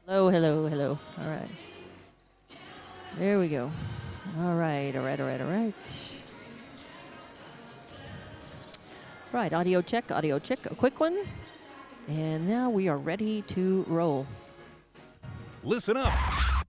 Hello, hello, hello. All right. There we go. All right, all right, all right, all right. Right, audio check, a quick one. And now we are ready to roll. Listen up.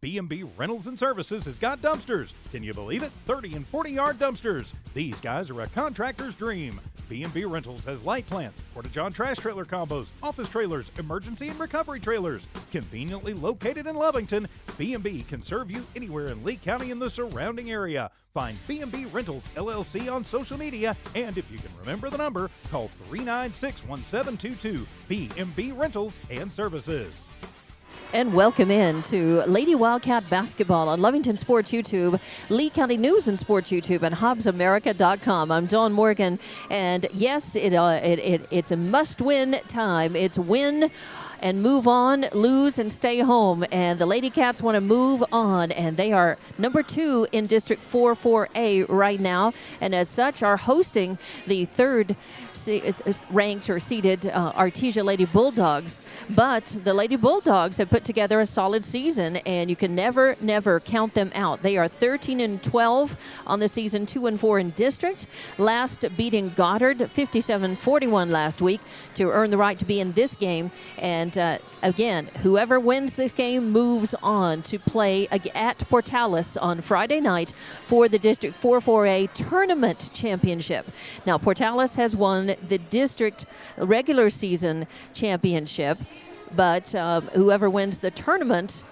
B&B Rentals and Services has got dumpsters. Can you believe it? 30 and 40-yard dumpsters. These guys are a contractor's dream. B&B Rentals has light plants, porta-john trash trailer combos, office trailers, emergency and recovery trailers. Conveniently located in Lovington, B&B can serve you anywhere in Lee County and the surrounding area. Find B&B Rentals LLC on social media, and if you can remember the number, call 396-1722. B&B Rentals and Services. And welcome in to Lady Wildcat Basketball on Lovington Sports YouTube, Lee County News and Sports YouTube, and HobbsAmerica.com. I'm Dawn Morgan, and yes, it's a must-win time. It's win and move on, lose and stay home. And the Lady Cats want to move on, and they are number 2 in District 4-4A right now, and as such are hosting the third ranked or seeded Artesia Lady Bulldogs. But the Lady Bulldogs have put together a solid season, and you can never count them out. They are 13-12 on the season, 2-4 in district. Last beating Goddard 57-41 last week to earn the right to be in this game. And again, whoever wins this game moves on to play at Portales on Friday night for the District 4-4A Tournament Championship. Now, Portales has won the district regular season championship, but whoever wins the tournament,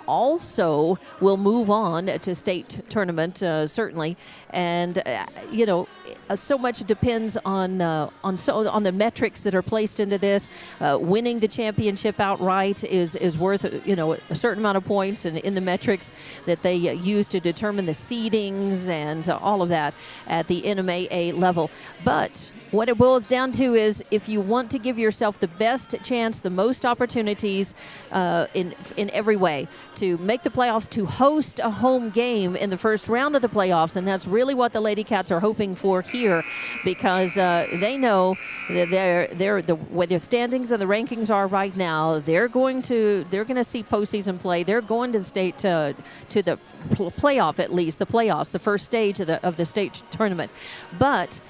also will move on to state tournament, certainly. And, so much depends on the metrics that are placed into this. Winning the championship outright is worth, a certain amount of points, and in the metrics that they use to determine the seedings and all of that at the NMAA level. But what it boils down to is, if you want to give yourself the best chance, the most opportunities in every way to make the playoffs, to host a home game in the first round of the playoffs, and that's really what the Lady Cats are hoping for here, because they know that they're the way the standings and the rankings are right now. They're going to see postseason play. They're going to state to the playoff, at least the playoffs, the first stage of the state tournament, but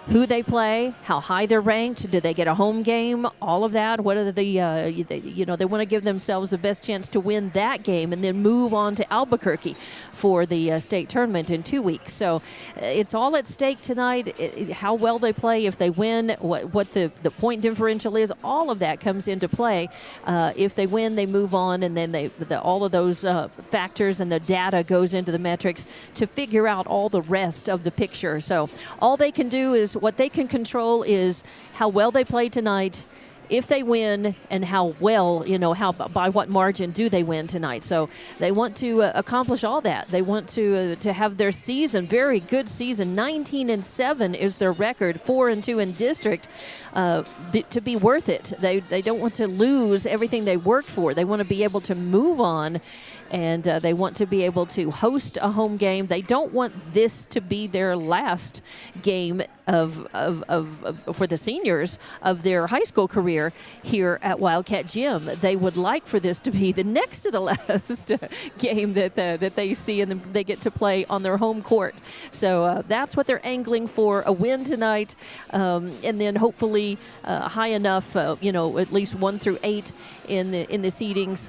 who they play, how high they're ranked, do they get a home game, all of that. What are they want to give themselves the best chance to win that game and then move on to Albuquerque for the state tournament in 2 weeks. So it's all at stake tonight. How well they play, if they win, what the point differential is, all of that comes into play. If they win, they move on, and then all of those factors and the data goes into the metrics to figure out all the rest of the picture. So all they can do is, what they can control is how well they play tonight, if they win, and how well, by what margin do they win tonight. So they want to accomplish all that. They want to have their season, very good season, 19-7 is their record, 4-2 in district, to be worth it. They don't want to lose everything they worked for. They want to be able to move on, and they want to be able to host a home game. They don't want this to be their last game for the seniors of their high school career here at Wildcat Gym. They would like for this to be the next to the last game that they see, and they get to play on their home court. So that's what they're angling for, a win tonight, and then hopefully high enough, at least 1 through 8 in the seedings.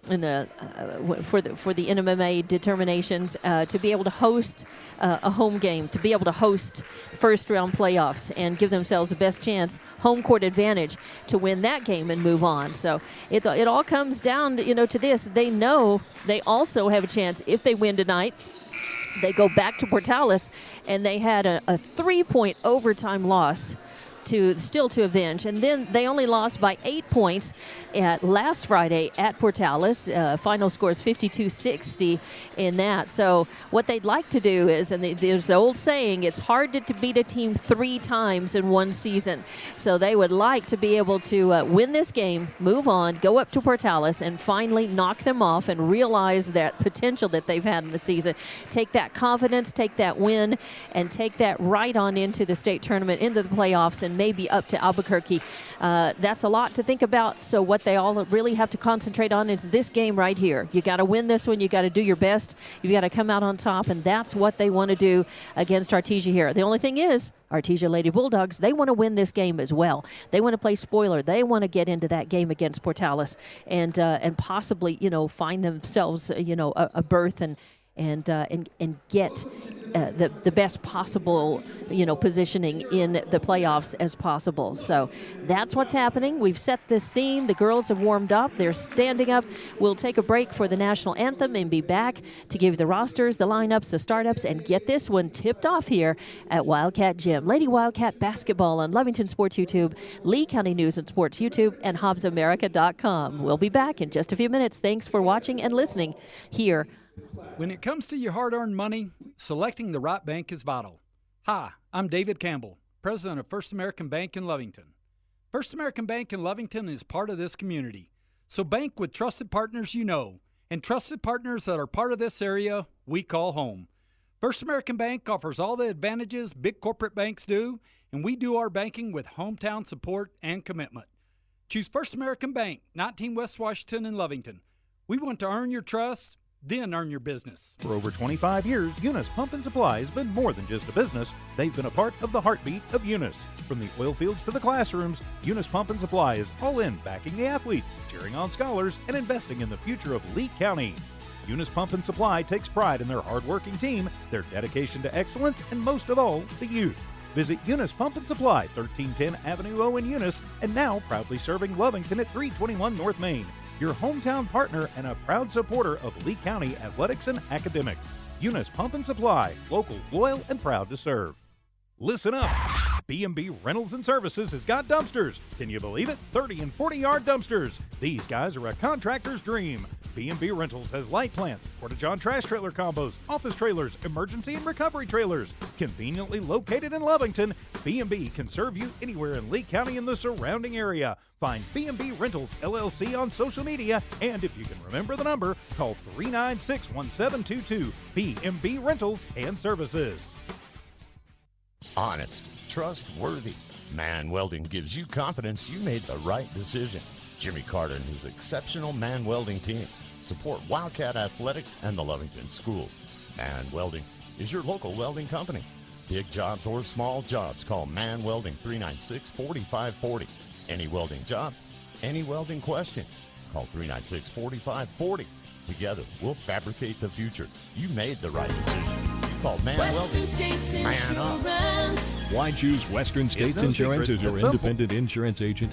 For the NMMA determinations, to be able to host a home game, to be able to host first round playoffs and give themselves the best chance, home court advantage, to win that game and move on. So it all comes down to this. They know they also have a chance if they win tonight. They go back to Portales, and they had a 3-point overtime loss to avenge, and then they only lost by 8 points last Friday at Portales. Final score is 52-60 in that. So what they'd like to do is, and there's the old saying, it's hard to beat a team 3 times in one season. So they would like to be able to win this game, move on, go up to Portales, and finally knock them off and realize that potential that they've had in the season. Take that confidence, take that win, and take that right on into the state tournament, into the playoffs, and maybe up to Albuquerque. That's a lot to think about. So what they all really have to concentrate on is this game right here. You got to win this one. You got to do your best. You got to come out on top, and that's what they want to do against Artesia here. The only thing is, Artesia Lady Bulldogs, they want to win this game as well. They want to play spoiler. They want to get into that game against Portales and possibly, find themselves, a berth and get the best possible, positioning in the playoffs as possible. So that's what's happening. We've set this scene. The girls have warmed up. They're standing up. We'll take a break for the national anthem and be back to give the rosters, the lineups, the startups, and get this one tipped off here at Wildcat Gym. Lady Wildcat basketball on Lovington Sports YouTube, Lee County News and Sports YouTube, and HobbsAmerica.com. We'll be back in just a few minutes. Thanks for watching and listening here. When it comes to your hard-earned money, selecting the right bank is vital. Hi, I'm David Campbell, president of First American Bank in Lovington. First American Bank in Lovington is part of this community. So bank with trusted partners you know, and trusted partners that are part of this area we call home. First American Bank offers all the advantages big corporate banks do, and we do our banking with hometown support and commitment. Choose First American Bank, 19 West Washington in Lovington. We want to earn your trust, then earn your business. For over 25 years, Eunice Pump and Supply has been more than just a business. They've been a part of the heartbeat of Eunice. From the oil fields to the classrooms, Eunice Pump and Supply is all in backing the athletes, cheering on scholars, and investing in the future of Lee County. Eunice Pump and Supply takes pride in their hardworking team, their dedication to excellence, and most of all, the youth. Visit Eunice Pump and Supply, 1310 Avenue O in Eunice, and now proudly serving Lovington at 321 North Main. Your hometown partner and a proud supporter of Lee County athletics and academics. Eunice Pump and Supply, local, loyal, and proud to serve. Listen up. B&B Rentals and Services has got dumpsters. Can you believe it? 30 and 40-yard dumpsters. These guys are a contractor's dream. B&B Rentals has light plants, porta-john trash trailer combos, office trailers, emergency and recovery trailers. Conveniently located in Lovington, B&B can serve you anywhere in Lee County and the surrounding area. Find B&B Rentals LLC on social media, and if you can remember the number, call 396-1722. B&B Rentals and Services. Honest, trustworthy. Man Welding gives you confidence you made the right decision. Jimmy Carter and his exceptional Man Welding team support Wildcat Athletics and the Lovington School. Man Welding is your local welding company. Big jobs or small jobs, call Man Welding 396-4540. Any welding job, any welding question, call 396-4540. Together, we'll fabricate the future. You made the right decision. Called Man Welding. Man up. Why choose Western States Insurance as your independent insurance agent?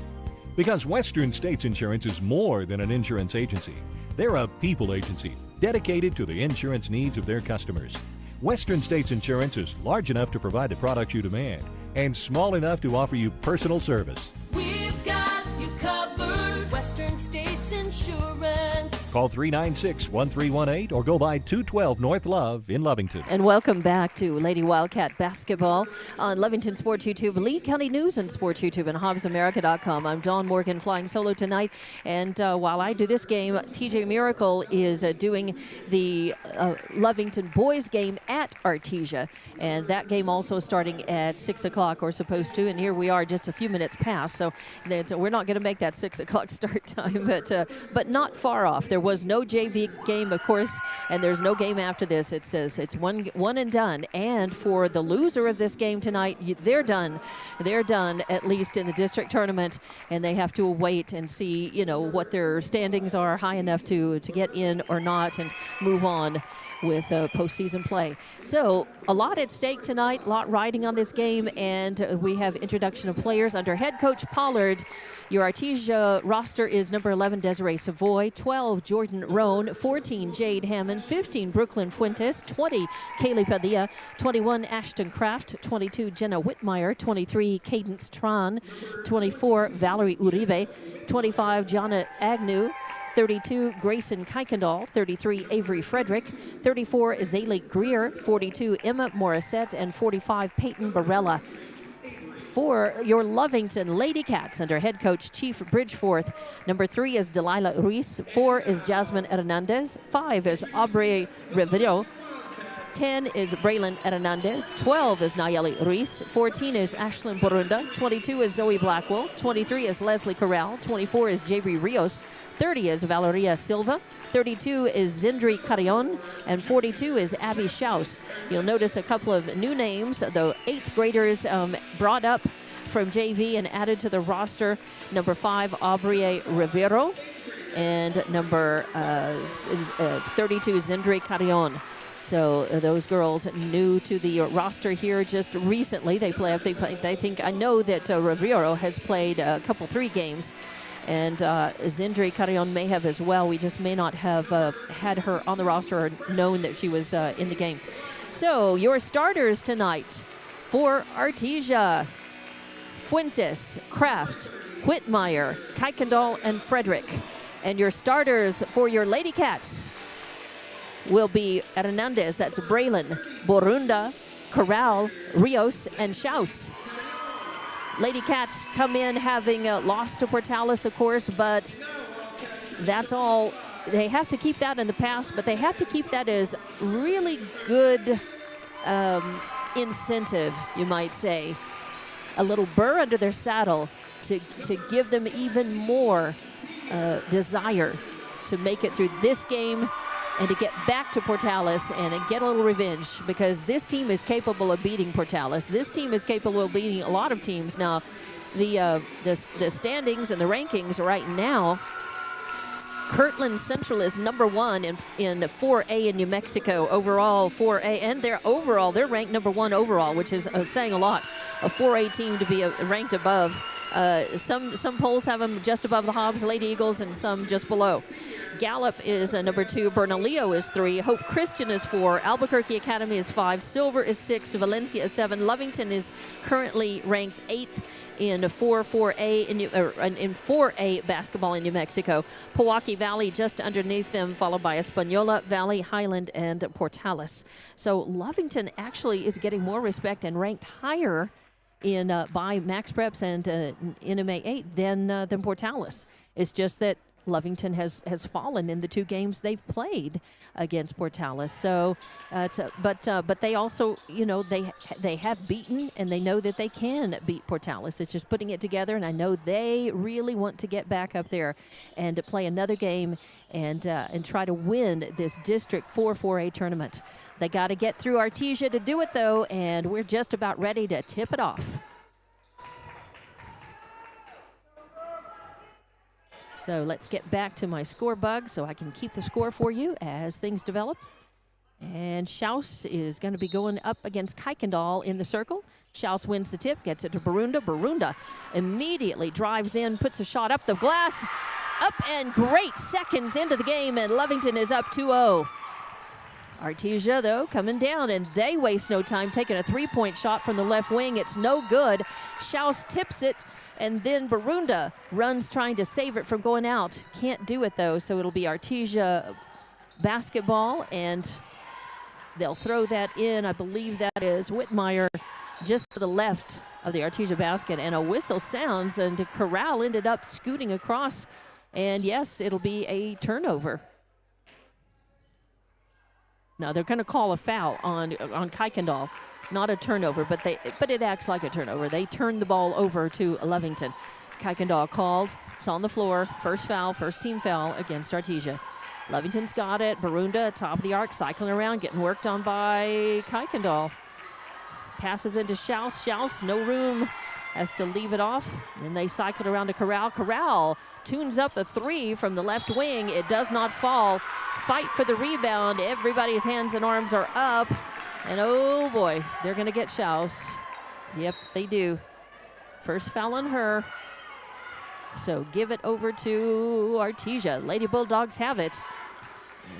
Because Western States Insurance is more than an insurance agency. They're a people agency dedicated to the insurance needs of their customers. Western States Insurance is large enough to provide the products you demand and small enough to offer you personal service. We've got you covered. Western States Insurance. Call 396-1318 or go by 212 North Love in Lovington. And welcome back to Lady Wildcat Basketball on Lovington Sports YouTube, Lee County News and Sports YouTube, and HobbsAmerica.com. I'm Dawn Morgan, flying solo tonight. And while I do this game, TJ Miracle is doing the Lovington boys game at Artesia. And that game also starting at 6 o'clock, or supposed to. And here we are just a few minutes past. So we're not going to make that 6 o'clock start time, but not far off. There was no JV game, of course, and there's no game after this. It says it's one and done. And for the loser of this game tonight, they're done. They're done, at least in the district tournament, and they have to wait and see, what their standings are, high enough to get in or not, and move on with postseason play. So a lot at stake tonight, a lot riding on this game, and we have introduction of players under head coach Pollard. Your Artesia roster is number 11, Desiree Savoy, 12, Jordan Roan, 14, Jade Hammond, 15, Brooklyn Fuentes, 20, Kaylee Padilla, 21, Ashton Kraft, 22, Jenna Whitmire, 23, Cadence Tran, 24, Valerie Uribe, 25, Jonna Agnew, 32, Grayson Kuykendall, 33, Avery Frederick, 34, Zaylee Greer, 42, Emma Morissette, and 45, Peyton Barella. For your Lovington Lady Cats under head coach Chief Bridgeforth, number 3 is Delilah Ruiz, 4 is Jasmine Hernandez, 5 is Aubrey Rivero, 10 is Braylon Hernandez. 12 is Nayeli Ruiz. 14 is Ashlyn Borunda. 22 is Zoe Blackwell. 23 is Leslie Corral. 24 is J.B. Rios. 30 is Valeria Silva. 32 is Zindri Carrion. And 42 is Abby Schaus. You'll notice a couple of new names. The 8th graders brought up from JV and added to the roster. Number 5, Aubrey Rivero. And number 32, Zindri Carrion. So those girls new to the roster here just recently. They think I know that Rivero has played a couple 3 games, and Zindri Carrion may have as well. We just may not have had her on the roster or known that she was in the game. So your starters tonight for Artesia: Fuentes, Kraft, Whitmire, Kuykendall, and Frederick. And your starters for your Lady Cats will be Hernandez, that's Braylon, Borunda, Corral, Rios, and Schaus. Lady Cats come in having lost to Portales, of course, but that's all. They have to keep that in the past, but they have to keep that as really good incentive, you might say. A little burr under their saddle to give them even more desire to make it through this game and to get back to Portales and get a little revenge, because this team is capable of beating Portales. This team is capable of beating a lot of teams. Now, the standings and the rankings right now, Kirtland Central is number 1 in 4A in New Mexico overall, 4A, and they're ranked number 1 overall, which is saying a lot. A 4A team to be ranked above. Some polls have them just above the Hobbs Lady Eagles and some just below. Gallup is number 2. Bernalillo is 3. Hope Christian is 4. Albuquerque Academy is 5. Silver is 6. Valencia is 7. Lovington is currently ranked 8th in 4A in 4A basketball in New Mexico. Pewaukee Valley just underneath them, followed by Espanola Valley, Highland, and Portales. So Lovington actually is getting more respect and ranked higher in by Max Preps and NMA 8 than Portales. It's just that Lovington has fallen in the 2 games they've played against Portales. So, but they also, they have beaten, and they know that they can beat Portales. It's just putting it together, and I know they really want to get back up there and to play another game and try to win this District 4A tournament. They got to get through Artesia to do it, though, and we're just about ready to tip it off. So let's get back to my score bug so I can keep the score for you as things develop. And Schaus is going to be going up against Kuykendall in the circle. Schaus wins the tip, gets it to Borunda. Borunda immediately drives in, puts a shot up the glass, up and great seconds into the game, and Lovington is up 2-0. Artesia, though, coming down, and they waste no time taking a 3-point shot from the left wing. It's no good. Schaus tips it, and then Borunda runs trying to save it from going out. Can't do it, though, so it'll be Artesia basketball, and they'll throw that in. I believe that is Whitmire just to the left of the Artesia basket, and a whistle sounds, and Corral ended up scooting across, and yes, it'll be a turnover. Now they're going to call a foul on Kuykendall. Not a turnover, but it acts like a turnover. They turned the ball over to Lovington. Kuykendall called. It's on the floor. First foul, first team foul against Artesia. Lovington's got it. Borunda, top of the arc, cycling around, getting worked on by Kuykendall. Passes into Schaus. Schaus, no room, has to leave it off. Then they cycled around to Corral. Corral tunes up a 3 from the left wing. It does not fall. Fight for the rebound. Everybody's hands and arms are up. And oh boy, they're going to get Schaus. Yep, they do. First foul on her. So give it over to Artesia. Lady Bulldogs have it.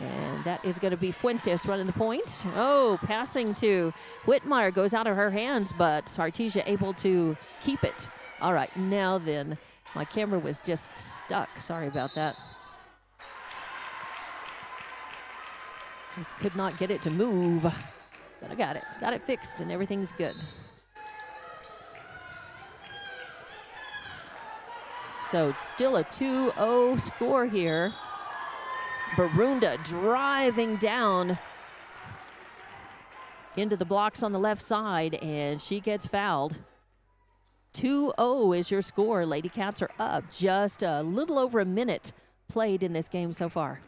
And that is going to be Fuentes running the point. Oh, passing to Whitmire goes out of her hands, but Artesia able to keep it. All right, now then, my camera was just stuck. Sorry about that. Just could not get it to move. But I got it. Got it fixed, and everything's good. So still a 2-0 score here. Borunda driving down into the blocks on the left side, and she gets fouled. 2-0 is your score. Lady Cats are up. Just a little over a minute played in this game so far.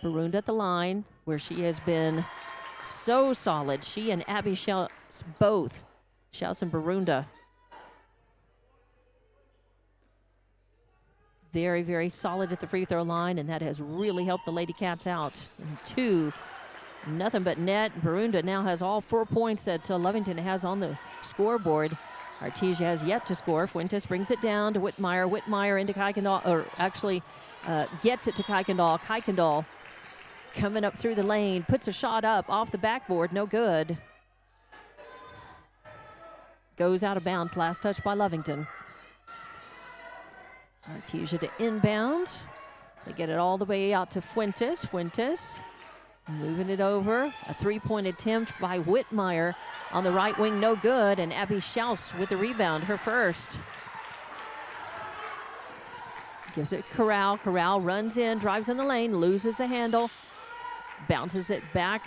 Barunda at the line, where she has been so solid. She and Abby Schaus both. Schaus and Barunda. Very, very solid at the free throw line, and that has really helped the Lady Cats out. And 2, nothing but net. Barunda now has all 4 points that Lovington has on the scoreboard. Artesia has yet to score. Fuentes brings it down to Whitmire. Whitmire into Kuykendall, or actually gets it to Kuykendall. Kuykendall coming up through the lane, puts a shot up off the backboard, no good. Goes out of bounds, last touch by Lovington. Artesia to inbound. They get it all the way out to Fuentes. Fuentes moving it over. A three-point attempt by Whitmire on the right wing, no good. And Abby Schaus with the rebound, her first. Gives it Corral. Corral runs in, drives in the lane, loses the handle. Bounces it back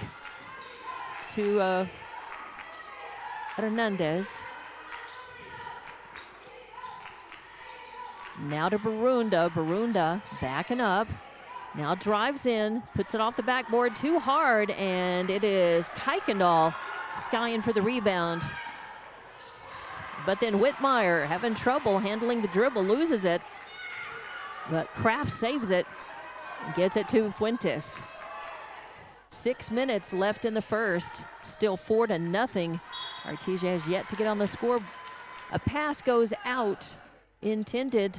to Hernandez. Now to Barunda. Barunda backing up. Now drives in, puts it off the backboard too hard, and it is Kuykendall skying for the rebound. But then Whitmire having trouble handling the dribble, loses it. But Kraft saves it, gets it to Fuentes. 6 minutes left in the first, still 4-0. Artesia has yet to get on the score. A pass goes out, intended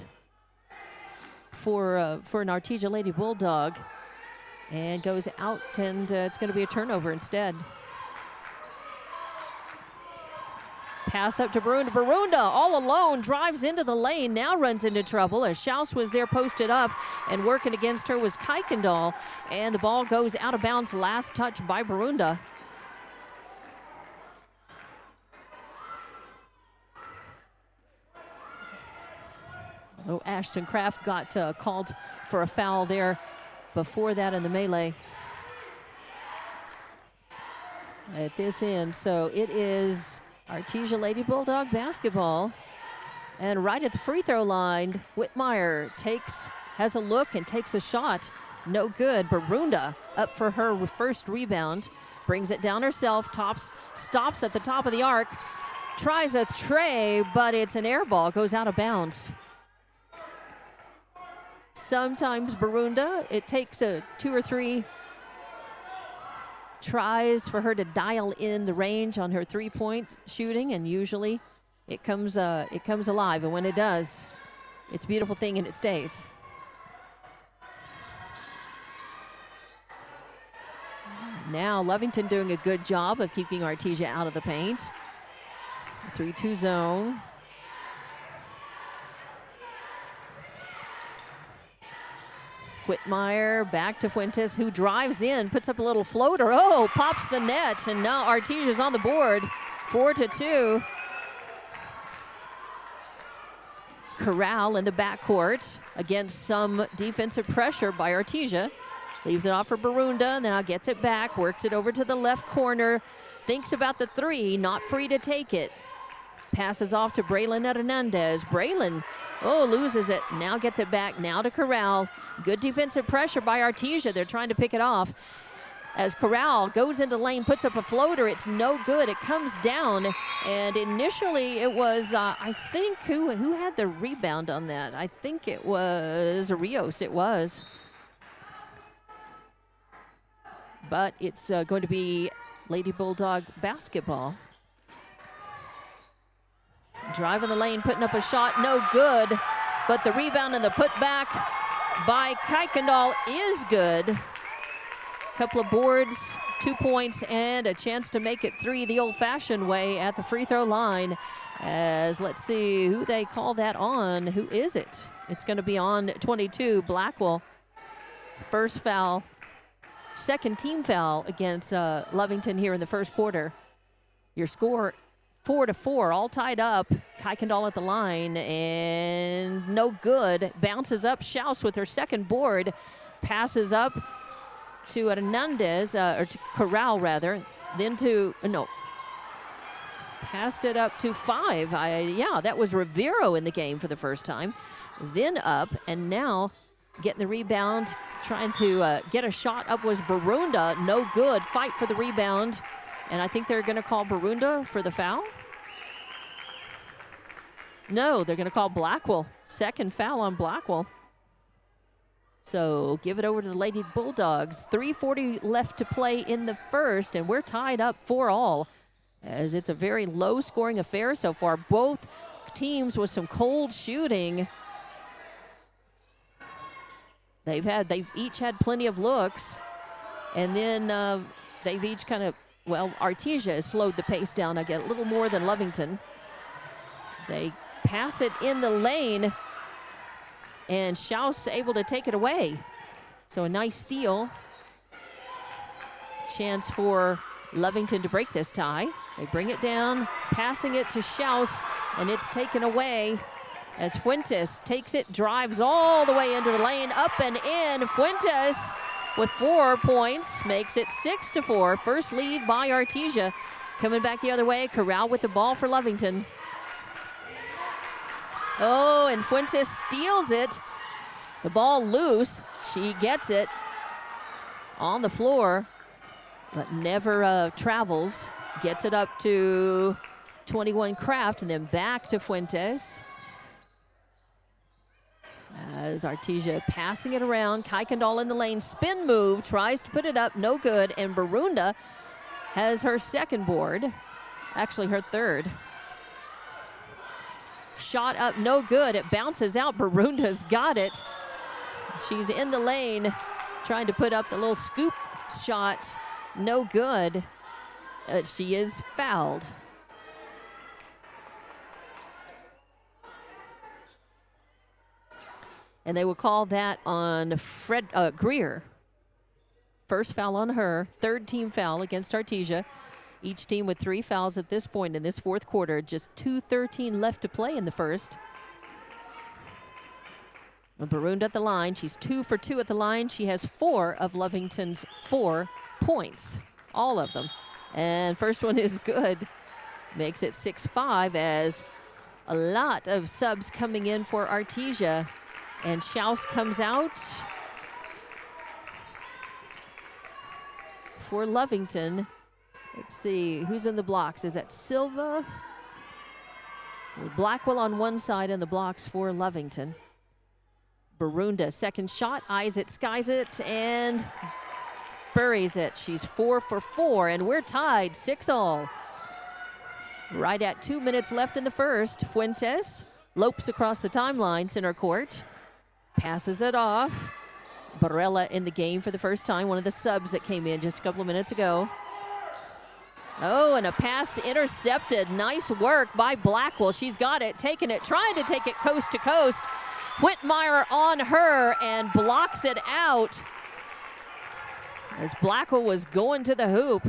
for an Artesia Lady Bulldog, and goes out, and it's going to be a turnover instead. Pass up to Barunda. Barunda all alone drives into the lane, now runs into trouble as Schaus was there posted up, and working against her was Kuykendall, and the ball goes out of bounds. Last touch by Barunda. Oh, Ashton Kraft got called for a foul there before that in the melee at this end. So it is Artesia Lady Bulldog basketball. And right at the free throw line, Whitmire has a look and takes a shot. No good. Barunda up for her first rebound. Brings it down herself, stops at the top of the arc. Tries a tray, but it's an air ball, goes out of bounds. Sometimes Barunda, it takes 2 or 3 tries for her to dial in the range on her three-point shooting, and usually it comes alive. And when it does, it's a beautiful thing and it stays. Now Lovington doing a good job of keeping Artesia out of the paint. 3-2 zone. Whitmire back to Fuentes, who drives in, puts up a little floater. Oh, pops the net, and now Artesia's on the board. 4-2. Corral in the backcourt against some defensive pressure by Artesia. Leaves it off for Barunda, now gets it back, works it over to the left corner. Thinks about the three, not free to take it. Passes off to Braylon Hernandez. Braylon, loses it. Now gets it back, now to Corral. Good defensive pressure by Artesia. They're trying to pick it off. As Corral goes into lane, puts up a floater. It's no good. It comes down. And initially it was, I think, who had the rebound on that? I think it was Rios. It was. But it's going to be Lady Bulldog basketball. Driving the lane, putting up a shot, no good. But the rebound and the putback by Kuykendall is good. Couple of boards, 2 points, and a chance to make it 3 the old-fashioned way at the free throw line. As let's see who they call that on. Who is it? It's going to be on 22, Blackwell. First foul, second team foul against Lovington here in the first quarter. Your score, 4-4, all tied up. Kuykendall at the line, and no good. Bounces up. Schaus with her second board. Passes up to Hernandez, or to Corral, rather. Then to, no. Passed it up to 5. Yeah, that was Rivero in the game for the first time. Then up, and now getting the rebound, trying to get a shot up was Barunda. No good. Fight for the rebound. And I think they're going to call Barunda for the foul. No, they're going to call Blackwell. Second foul on Blackwell. So give it over to the Lady Bulldogs. 3:40 left to play in the first, and we're tied up 4-all, as it's a very low-scoring affair so far. Both teams with some cold shooting. They've each had plenty of looks, and then they've each kind of, well, Artesia has slowed the pace down, I get a little more than Lovington. They pass it in the lane, and Schaus able to take it away. So a nice steal. Chance for Lovington to break this tie. They bring it down, passing it to Schaus, and it's taken away as Fuentes takes it, drives all the way into the lane, up and in. Fuentes with 4 points, makes it 6-4. First lead by Artesia. Coming back the other way, Corral with the ball for Lovington. Oh, and Fuentes steals it. The ball loose. She gets it on the floor, but never travels. Gets it up to 21 Kraft, and then back to Fuentes. As Artesia passing it around, Kuykendall in the lane, spin move, tries to put it up, no good, and Barunda has her second board, actually her third. Shot up, no good, it bounces out, Barunda's got it. She's in the lane, trying to put up the little scoop shot, no good. She is fouled. And they will call that on Greer. First foul on her, third team foul against Artesia. Each team with 3 fouls at this point in this fourth quarter. Just 2:13 left to play in the first. Barunda at the line. She's 2 for 2 at the line. She has 4 of Lovington's 4 points, all of them. And first one is good. Makes it 6-5 as a lot of subs coming in for Artesia. And Schaus comes out for Lovington. Let's see, who's in the blocks? Is that Silva? Blackwell on one side and the blocks for Lovington. Barunda, second shot, eyes it, skies it, and buries it. She's 4 for 4, and we're tied 6-all. Right at 2 minutes left in the first. Fuentes lopes across the timeline, center court. Passes it off. Barella in the game for the first time, one of the subs that came in just a couple of minutes ago. Oh, and a pass intercepted. Nice work by Blackwell. She's got it, taking it, trying to take it coast to coast. Whitmire on her and blocks it out as Blackwell was going to the hoop.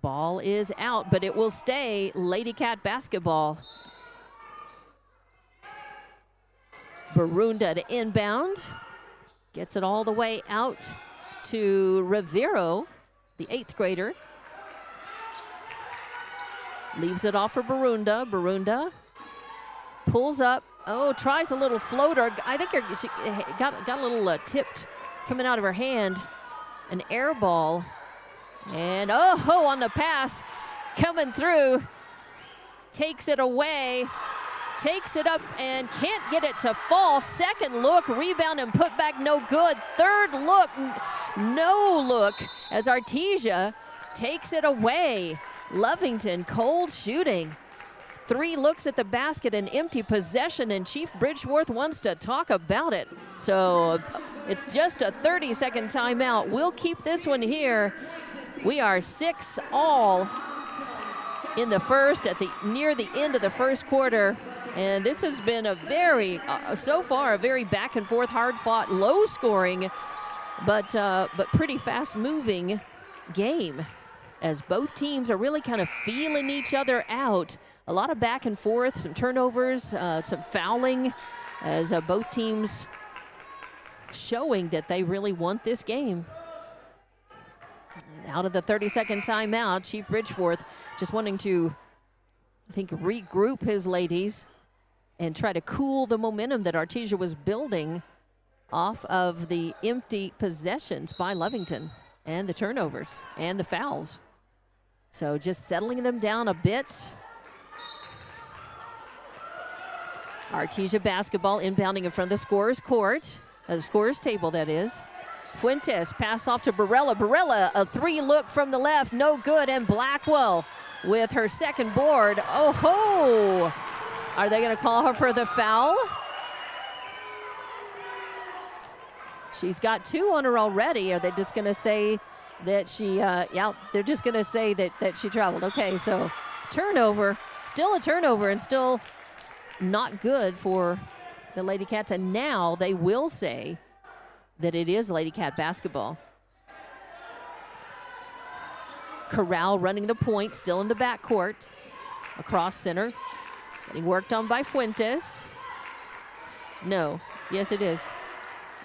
Ball is out, but it will stay Lady Cat basketball. Barunda to inbound. Gets it all the way out to Rivero, the 8th grader. Leaves it off for Barunda. Barunda pulls up. Oh, tries a little floater. I think she got a little tipped coming out of her hand. An air ball. And oh, on the pass, coming through. Takes it away. Takes it up and can't get it to fall. Second look, rebound and put back, no good. Third look, no look as Artesia takes it away. Lovington, cold shooting. 3 looks at the basket and empty possession, and Chief Bridgeworth wants to talk about it. So it's just a 30-second timeout. We'll keep this one here. We are 6-all in the first near the end of the first quarter. And this has been a very, so far, a very back and forth, hard fought, low scoring, but pretty fast moving game. as both teams are really kind of feeling each other out. A lot of back and forth, some turnovers, some fouling, as both teams showing that they really want this game. And out of the 30-second timeout, Chief Bridgeforth just wanting to, I think, regroup his ladies and try to cool the momentum that Artesia was building off of the empty possessions by Lovington and the turnovers and the fouls. So just settling them down a bit. Artesia basketball inbounding in front of the scorer's court, the scorer's table, that is. Fuentes pass off to Barella. Barella, a three look from the left, no good, and Blackwell with her second board. Oh ho! Are they going to call her for the foul? She's got 2 on her already. Are they just going to say that she, they're just going to say that she traveled. Okay, so turnover, still a turnover, and still not good for the Lady Cats. And now they will say that it is Lady Cat basketball. Corral running the point, still in the backcourt, across center. Getting worked on by Fuentes. No, yes it is.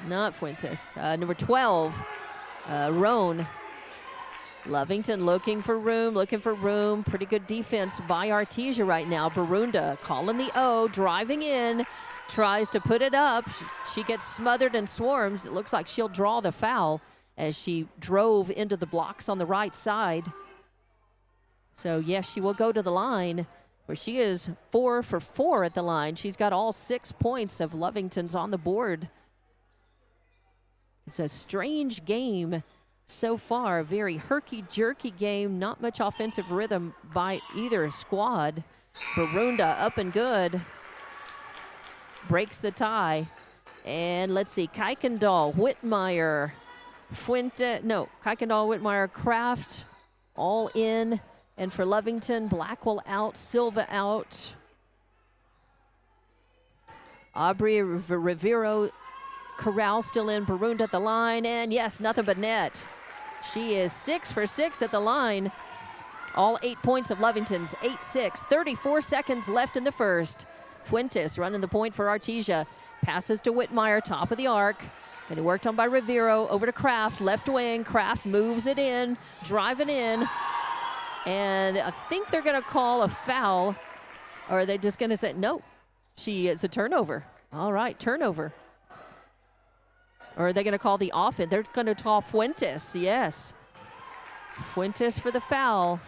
Not Fuentes. Number 12, Roan. Lovington looking for room. Pretty good defense by Artesia right now. Barunda calling the O, driving in, tries to put it up. She gets smothered and swarms. It looks like she'll draw the foul as she drove into the blocks on the right side. So yes, she will go to the line, where she is 4 for 4 at the line. She's got all 6 points of Lovington's on the board. It's a strange game so far, a very herky-jerky game, not much offensive rhythm by either squad. Barunda up and good, breaks the tie. And let's see, Kuykendall, Whitmire, Kuykendall, Whitmire, Kraft, all in. And for Lovington, Blackwell out, Silva out. Aubrey Rivero, Corral still in, Barunda at the line, and yes, nothing but net. She is 6 for 6 at the line. All 8 points of Lovington's, 8-6, 34 seconds left in the first. Fuentes running the point for Artesia. Passes to Whitmire, top of the arc. Getting worked on by Rivero, over to Kraft, left wing. Kraft moves it in, driving in. And I think they're going to call a foul, or are they just going to say, no, it's a turnover. All right, turnover. Or are they going to call the offense? They're going to call Fuentes, yes. Fuentes for the foul.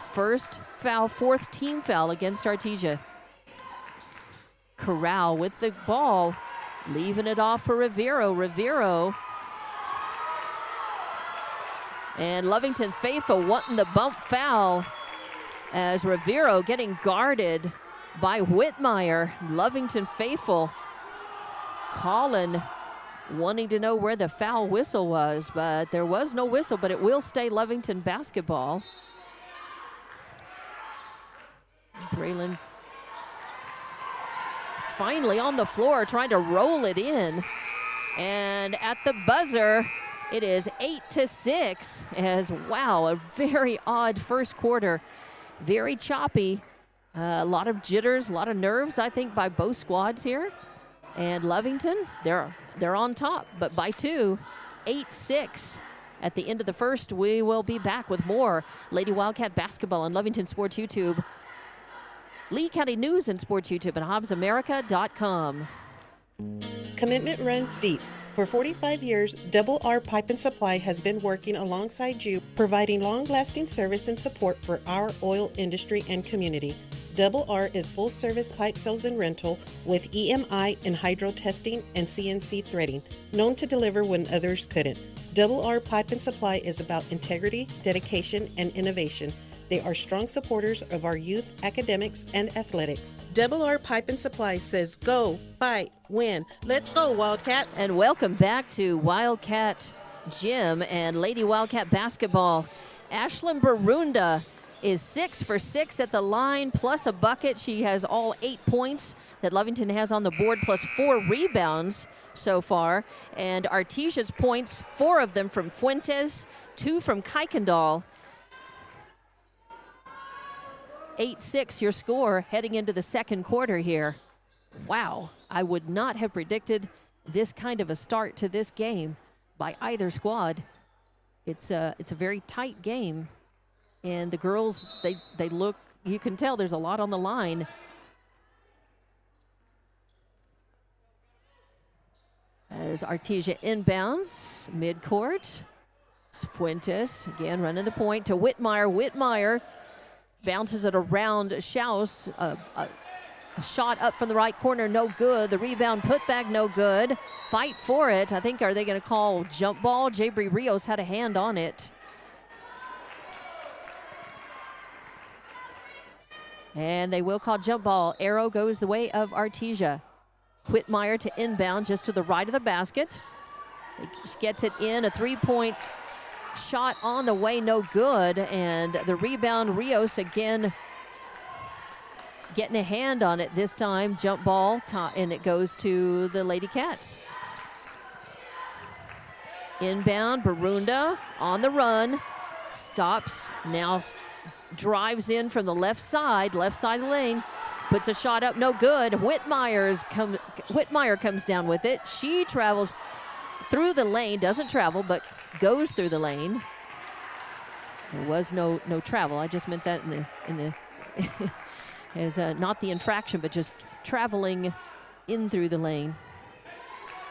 First foul, 4th team foul against Artesia. Corral with the ball, leaving it off for Rivero. And Lovington faithful wanting the bump foul as Rivero getting guarded by Whitmire. Lovington faithful calling, wanting to know where the foul whistle was, but there was no whistle, but it will stay Lovington basketball. Braylon finally on the floor trying to roll it in. And at the buzzer, it is 8-6 as, wow, a very odd first quarter. Very choppy. A lot of jitters, a lot of nerves, I think, by both squads here. And Lovington, they're on top, but by 2, 8-6. At the end of the first, we will be back with more Lady Wildcat basketball on Lovington Sports YouTube, Lee County News and Sports YouTube, and HobbsAmerica.com. Commitment runs deep. For 45 years, Double R Pipe and Supply has been working alongside you, providing long-lasting service and support for our oil industry and community. Double R is full-service pipe sales and rental with EMI and hydro testing and CNC threading, known to deliver when others couldn't. Double R Pipe and Supply is about integrity, dedication, and innovation. They are strong supporters of our youth, academics, and athletics. Double R Pipe and Supply says go, fight, win. Let's go, Wildcats. And welcome back to Wildcat Gym and Lady Wildcat basketball. Ashlyn Barunda is 6 for 6 at the line, plus a bucket. She has all 8 points that Lovington has on the board, plus 4 rebounds so far. And Artesia's points, 4 of them from Fuentes, 2 from Kuykendall. 8-6 your score heading into the second quarter here. Wow, I would not have predicted this kind of a start to this game by either squad. It's a very tight game, and the girls, they look, you can tell there's a lot on the line. As Artesia inbounds, midcourt. Fuentes again running the point to Whitmire. Whitmire bounces it around Schaus. A shot up from the right corner, no good. The rebound put back, no good. Fight for it. I think, are they going to call jump ball? Jabri Rios had a hand on it. And they will call jump ball. Arrow goes the way of Artesia. Whitmire to inbound just to the right of the basket. She gets it in, a three-point shot on the way, no good. And the rebound, Rios again getting a hand on it this time. Jump ball, and it goes to the Lady Cats. Inbound, Barunda on the run. Stops, now drives in from the left side of the lane. Puts a shot up, no good. Whitmire comes down with it. She travels through the lane, doesn't travel, but goes through the lane. There was no travel. I just meant that in the as not the infraction, but just traveling in through the lane.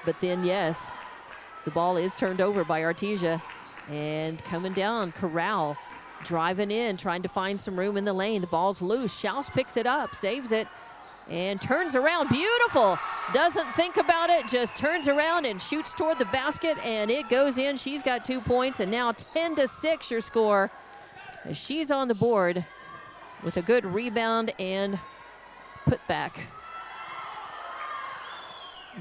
But then, yes, the ball is turned over by Artesia, and coming down, Corral driving in, trying to find some room in the lane. The ball's loose. Schaus picks it up, saves it, and turns around. Beautiful. Doesn't think about it, just turns around and shoots toward the basket, and it goes in. She's got 2 points, and now 10-6 your score as she's on the board with a good rebound and putback.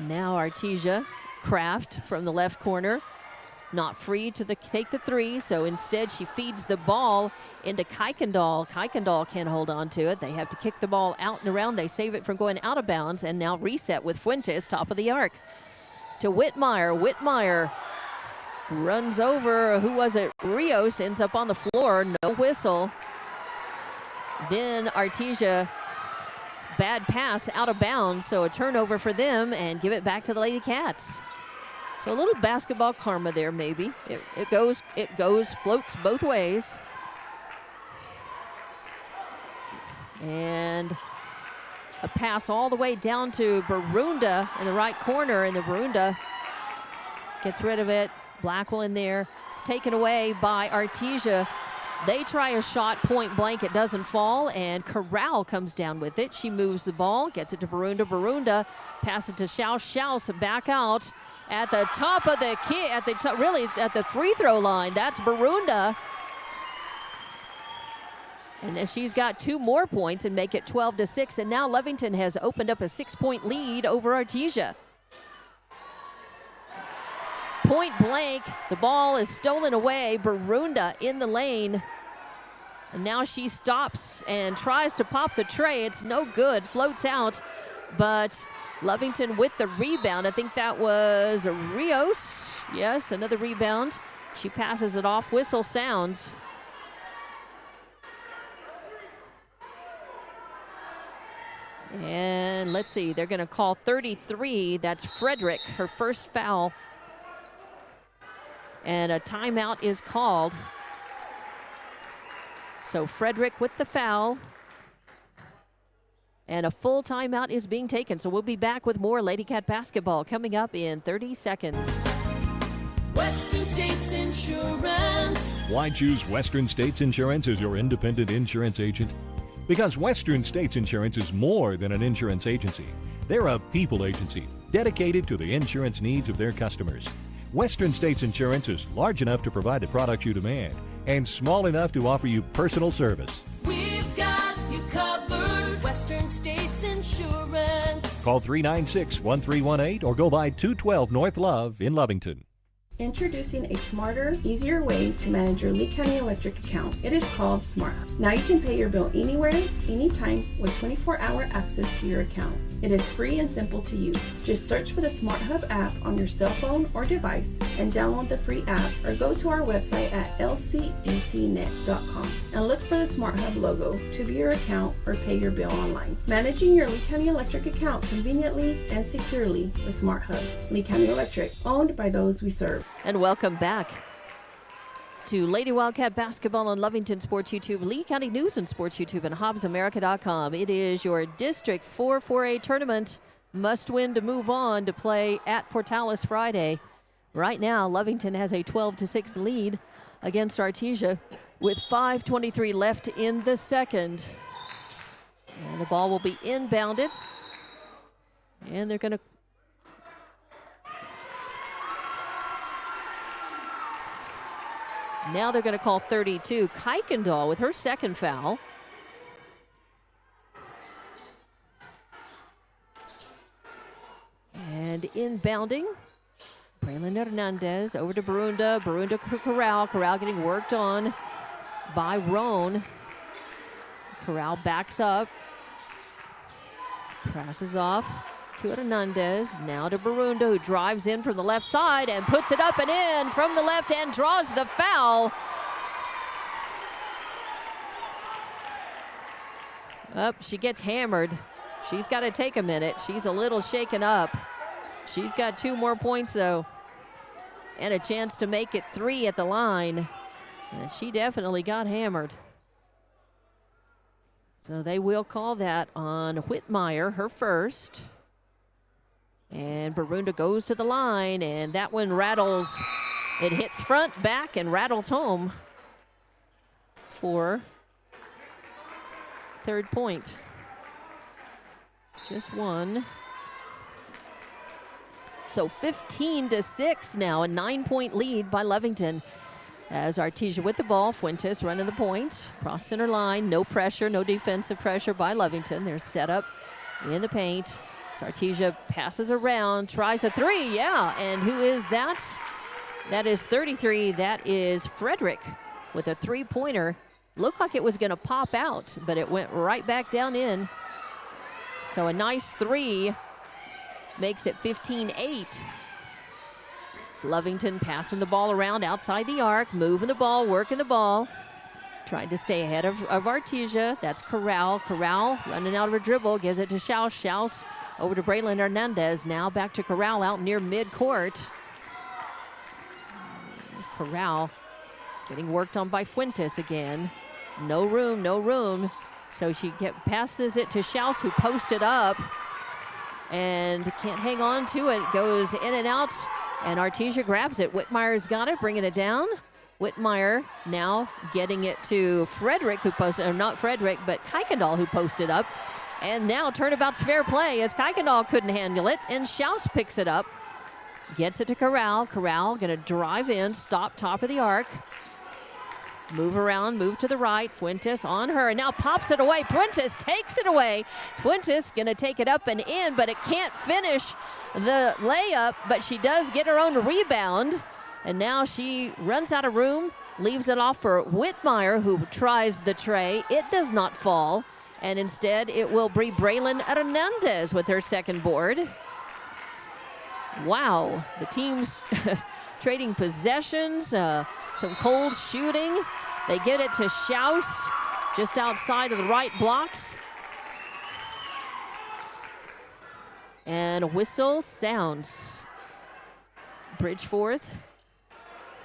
Now Artesia, Kraft from the left corner, not free to take the three, so instead she feeds the ball into Kuykendall. Kuykendall can't hold on to it. They have to kick the ball out and around. They save it from going out of bounds, and now reset with Fuentes, top of the arc. To Whitmire. Whitmire runs over, who was it? Rios, ends up on the floor, no whistle. Then Artesia, bad pass, out of bounds, so a turnover for them, and give it back to the Lady Cats. So a little basketball karma there, maybe. It goes, floats both ways. And a pass all the way down to Barunda in the right corner, and the Barunda gets rid of it. Blackwell in there. It's taken away by Artesia. They try a shot, point blank, it doesn't fall, and Corral comes down with it. She moves the ball, gets it to Barunda. Barunda passes it to Schaus. Schaus back out at the top of the key, really at the free throw line. That's Barunda. And if she's got 2 more points and make it 12-6, and now Lovington has opened up a 6-point lead over Artesia. Point blank, the ball is stolen away. Barunda in the lane. And now she stops and tries to pop the tray. It's no good, floats out. But Lovington with the rebound. I think that was Rios. Yes, another rebound. She passes it off, whistle sounds. And let's see, they're gonna call 33. That's Frederick, her first foul. And a timeout is called. So Frederick with the foul. And a full timeout is being taken. So we'll be back with more Lady Cat basketball coming up in 30 seconds. Western States Insurance. Why choose Western States Insurance as your independent insurance agent? Because Western States Insurance is more than an insurance agency. They're a people agency dedicated to the insurance needs of their customers. Western States Insurance is large enough to provide the products you demand and small enough to offer you personal service. We've got you covered. Western States Insurance. Call 396-1318 or go by 212 North Love in Lovington. Introducing a smarter, easier way to manage your Lee County Electric account. It is called Smart Hub. Now you can pay your bill anywhere, anytime with 24-hour access to your account. It is free and simple to use. Just search for the Smart Hub app on your cell phone or device and download the free app, or go to our website at lcecnet.com and look for the Smart Hub logo to view your account or pay your bill online. Managing your Lee County Electric account conveniently and securely with Smart Hub. Lee County Electric, owned by those we serve. And welcome back to Lady Wildcat Basketball on Lovington Sports YouTube, Lee County News and Sports YouTube, and HobbsAmerica.com. It is your District 4 4A tournament. Must win to move on to play at Portales Friday. Right now, Lovington has a 12-6 lead against Artesia with 5:23 left in the second. And the ball will be inbounded. And they're going to now they're going to call 32. Kuykendall with her second foul. And inbounding, Braylon Hernandez over to Barunda. Barunda for Corral. Corral getting worked on by Roan. Corral backs up. Passes off to Hernandez. Now to Barunda, who drives in from the left side and puts it up and in from the left and draws the foul. Up, she gets hammered. She's got to take a minute. She's a little shaken up. She's got 2 more points, though, and a chance to make it 3 at the line. And she definitely got hammered. So they will call that on Whitmire, her first. And Barunda goes to the line, and that one rattles. It hits front, back, and rattles home for third point. Just one. So 15-6 now, a 9-point lead by Lovington. As Artesia with the ball, Fuentes running the point, cross center line, no pressure, no defensive pressure by Lovington. They're set up in the paint. So Artesia passes around, tries a 3, yeah, and who is that? That is 33, that is Frederick with a 3-pointer. Looked like it was gonna pop out, but it went right back down in. So a nice 3 makes it 15-8. It's Lovington passing the ball around outside the arc, moving the ball, working the ball. Trying to stay ahead of Artesia. That's Corral. Corral running out of a dribble, gives it to Schaus. Schaus over to Braylon Hernandez. Now back to Corral out near midcourt. There's Corral getting worked on by Fuentes again. No room, no room. So she passes it to Schaus, who posted up and can't hang on to it. Goes in and out, and Artesia grabs it. Whitmire's got it, bringing it down. Whitmire now getting it to Frederick, who posted, or not Frederick, but Kuykendall, who posted up. And now turnabout's fair play, as Kuykendall couldn't handle it, and Schaus picks it up. Gets it to Corral. Corral gonna drive in, stop top of the arc. Move around, move to the right. Fuentes on her, and now pops it away. Fuentes takes it away. Fuentes gonna take it up and in, but it can't finish the layup, but she does get her own rebound. And now she runs out of room, leaves it off for Whitmire, who tries the tray. It does not fall, and instead it will be Braylon Hernandez with her second board. Wow, the teams trading possessions, some cold shooting. They get it to Schaus just outside of the right blocks. And a whistle sounds. Bridgeforth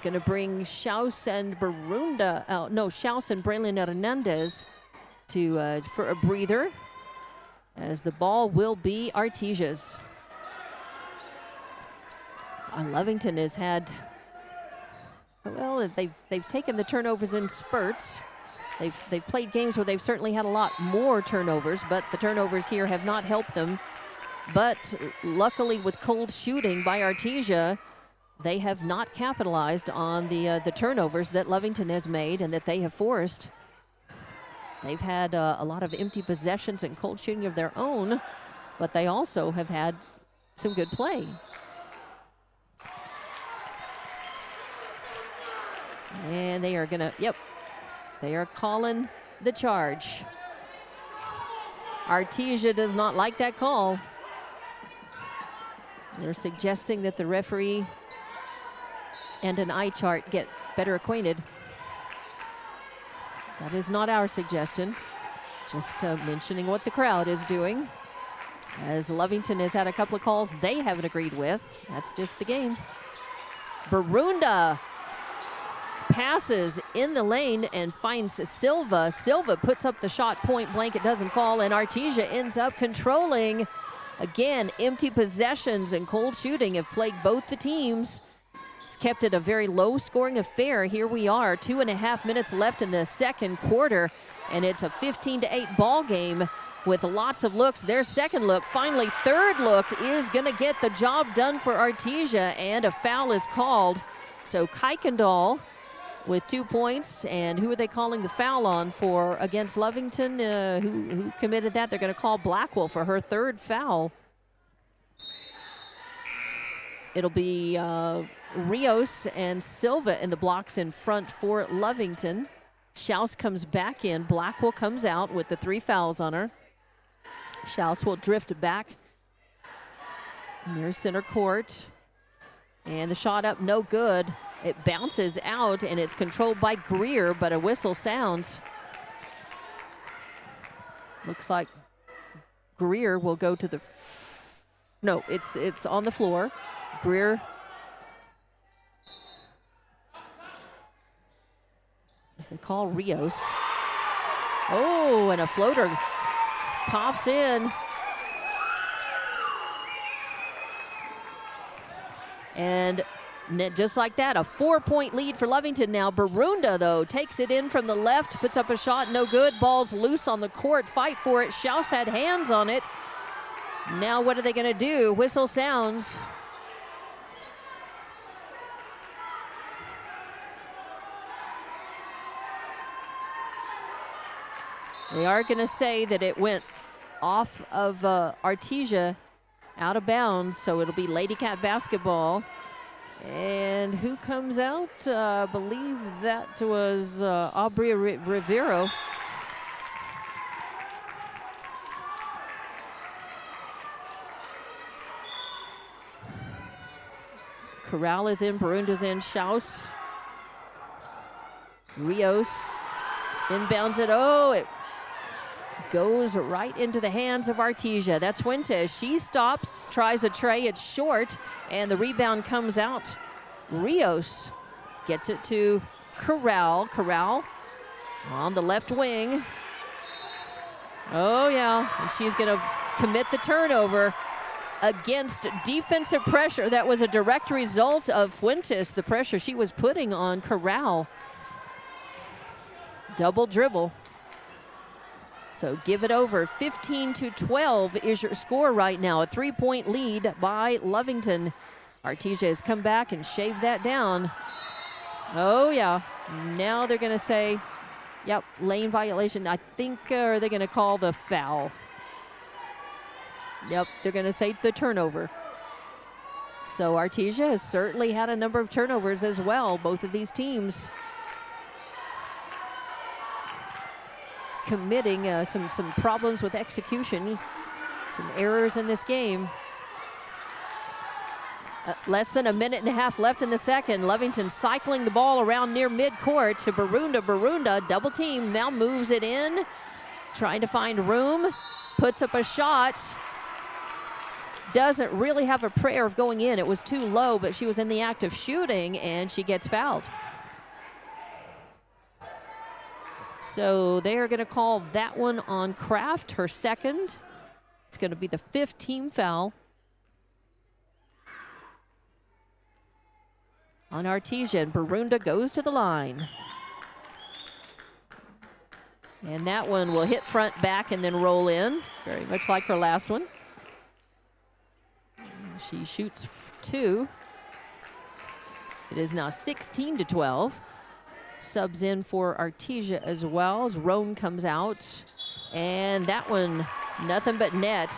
gonna bring Schaus and Barunda out. No, Schaus and Braylon Hernandez to for a breather, as the ball will be Artesia's. Lovington has had, well, they've taken the turnovers in spurts. They've played games where they've certainly had a lot more turnovers, but the turnovers here have not helped them. But luckily, with cold shooting by Artesia, they have not capitalized on the turnovers that Lovington has made and that they have forced. They've had a lot of empty possessions and cold shooting of their own, but they also have had some good play. And they are gonna, they are calling the charge. Artesia does not like that call. They're suggesting that the referee and an eye chart get better acquainted. That is not our suggestion. Just mentioning what the crowd is doing. As Lovington has had a couple of calls they haven't agreed with. That's just the game. Barunda passes in the lane and finds Silva. Silva puts up the shot point blank. It doesn't fall, and Artesia ends up controlling. Again, empty possessions and cold shooting have plagued both the teams. It's kept it a very low-scoring affair. Here we are, 2.5 minutes left in the second quarter, and it's a 15-8 ball game with lots of looks. Their second look, finally third look, is going to get the job done for Artesia, and a foul is called. So Kuykendall with 2 points, and who are they calling the foul on for against Lovington? Who committed that? They're going to call Blackwell for her third foul. It'll be Rios and Silva in the blocks in front for Lovington. Schaus comes back in. Blackwell comes out with the 3 fouls on her. Schaus will drift back near center court. And the shot up, no good. It bounces out, and it's controlled by Greer, but a whistle sounds. Looks like Greer will go to the... No, it's on the floor. Greer. As they call Rios. Oh, and a floater pops in. And just like that, a 4-point lead for Lovington now. Barunda, though, takes it in from the left, puts up a shot, no good. Ball's loose on the court, fight for it. Schaus had hands on it. Now what are they going to do? Whistle sounds. They are going to say that it went off of Artesia, out of bounds, so it'll be Lady Cat basketball. And who comes out? I believe that was Aubrey Rivero. Corral is in, Barunda's in, Schaus. Rios inbounds it. Oh, it goes right into the hands of Artesia. That's Fuentes. She stops, tries a tray. It's short, and the rebound comes out. Rios gets it to Corral. Corral on the left wing. Oh, yeah, and she's going to commit the turnover against defensive pressure. That was a direct result of Fuentes, the pressure she was putting on Corral. Double dribble. So give it over. 15-12 is your score right now. A 3-point lead by Lovington. Artesia has come back and shaved that down. Oh, yeah. Now they're going to say, yep, lane violation. I think, are they going to call the foul? Yep, they're going to say the turnover. So Artesia has certainly had a number of turnovers as well. Both of these teams committing some problems with execution, some errors in this game. Less than a minute and a half left in the second. Lovington cycling the ball around near midcourt to Barunda. Barunda, double team, now moves it in, trying to find room, puts up a shot. Doesn't really have a prayer of going in. It was too low, but she was in the act of shooting, and she gets fouled. So they are going to call that one on Kraft, her second. It's going to be the 5th team foul on Artesia, and Barunda goes to the line. And that one will hit front, back, and then roll in, very much like her last one. She shoots 2. It is now 16-12. Subs in for Artesia as well as Roan comes out. And that one, nothing but net.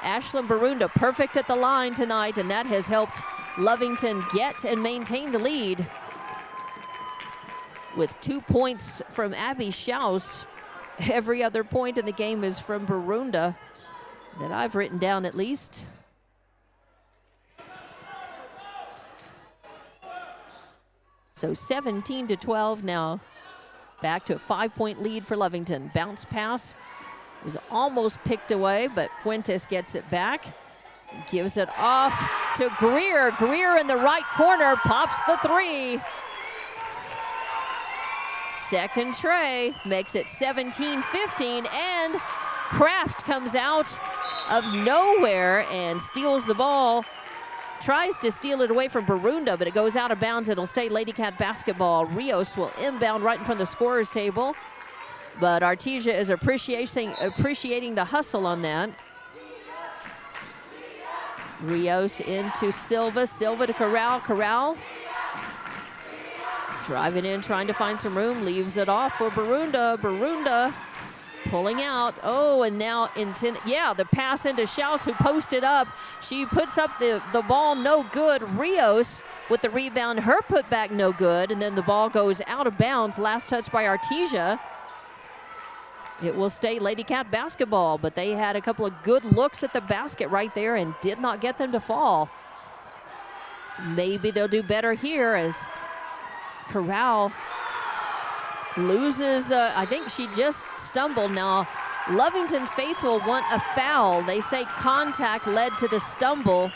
Ashlyn Barunda perfect at the line tonight, and that has helped Lovington get and maintain the lead. with 2 points from Abby Schaus. Every other point in the game is from Barunda that I've written down at least. So 17-12 now. Back to a 5-point lead for Lovington. Bounce pass is almost picked away, but Fuentes gets it back. Gives it off to Greer. Greer in the right corner pops the three. Second tray makes it 17-15, and Kraft comes out of nowhere and steals the ball. Tries to steal it away from Barunda, but it goes out of bounds. It'll stay Lady Cat basketball. Rios will inbound right in front of the scorer's table, but Artesia is appreciating the hustle on that. Rios into Silva. Silva to Corral. Corral driving in, trying to find some room. Leaves it off for Barunda. Barunda pulling out. Oh, and now the pass into Schaus, who posted up. She puts up the ball, no good. Rios with the rebound. Her putback, no good. And then the ball goes out of bounds. Last touch by Artesia. It will stay Lady Cat basketball, but they had a couple of good looks at the basket right there and did not get them to fall. Maybe they'll do better here as Corral loses. I think she just stumbled. Now, Lovington faithful want a foul. They say contact led to the stumble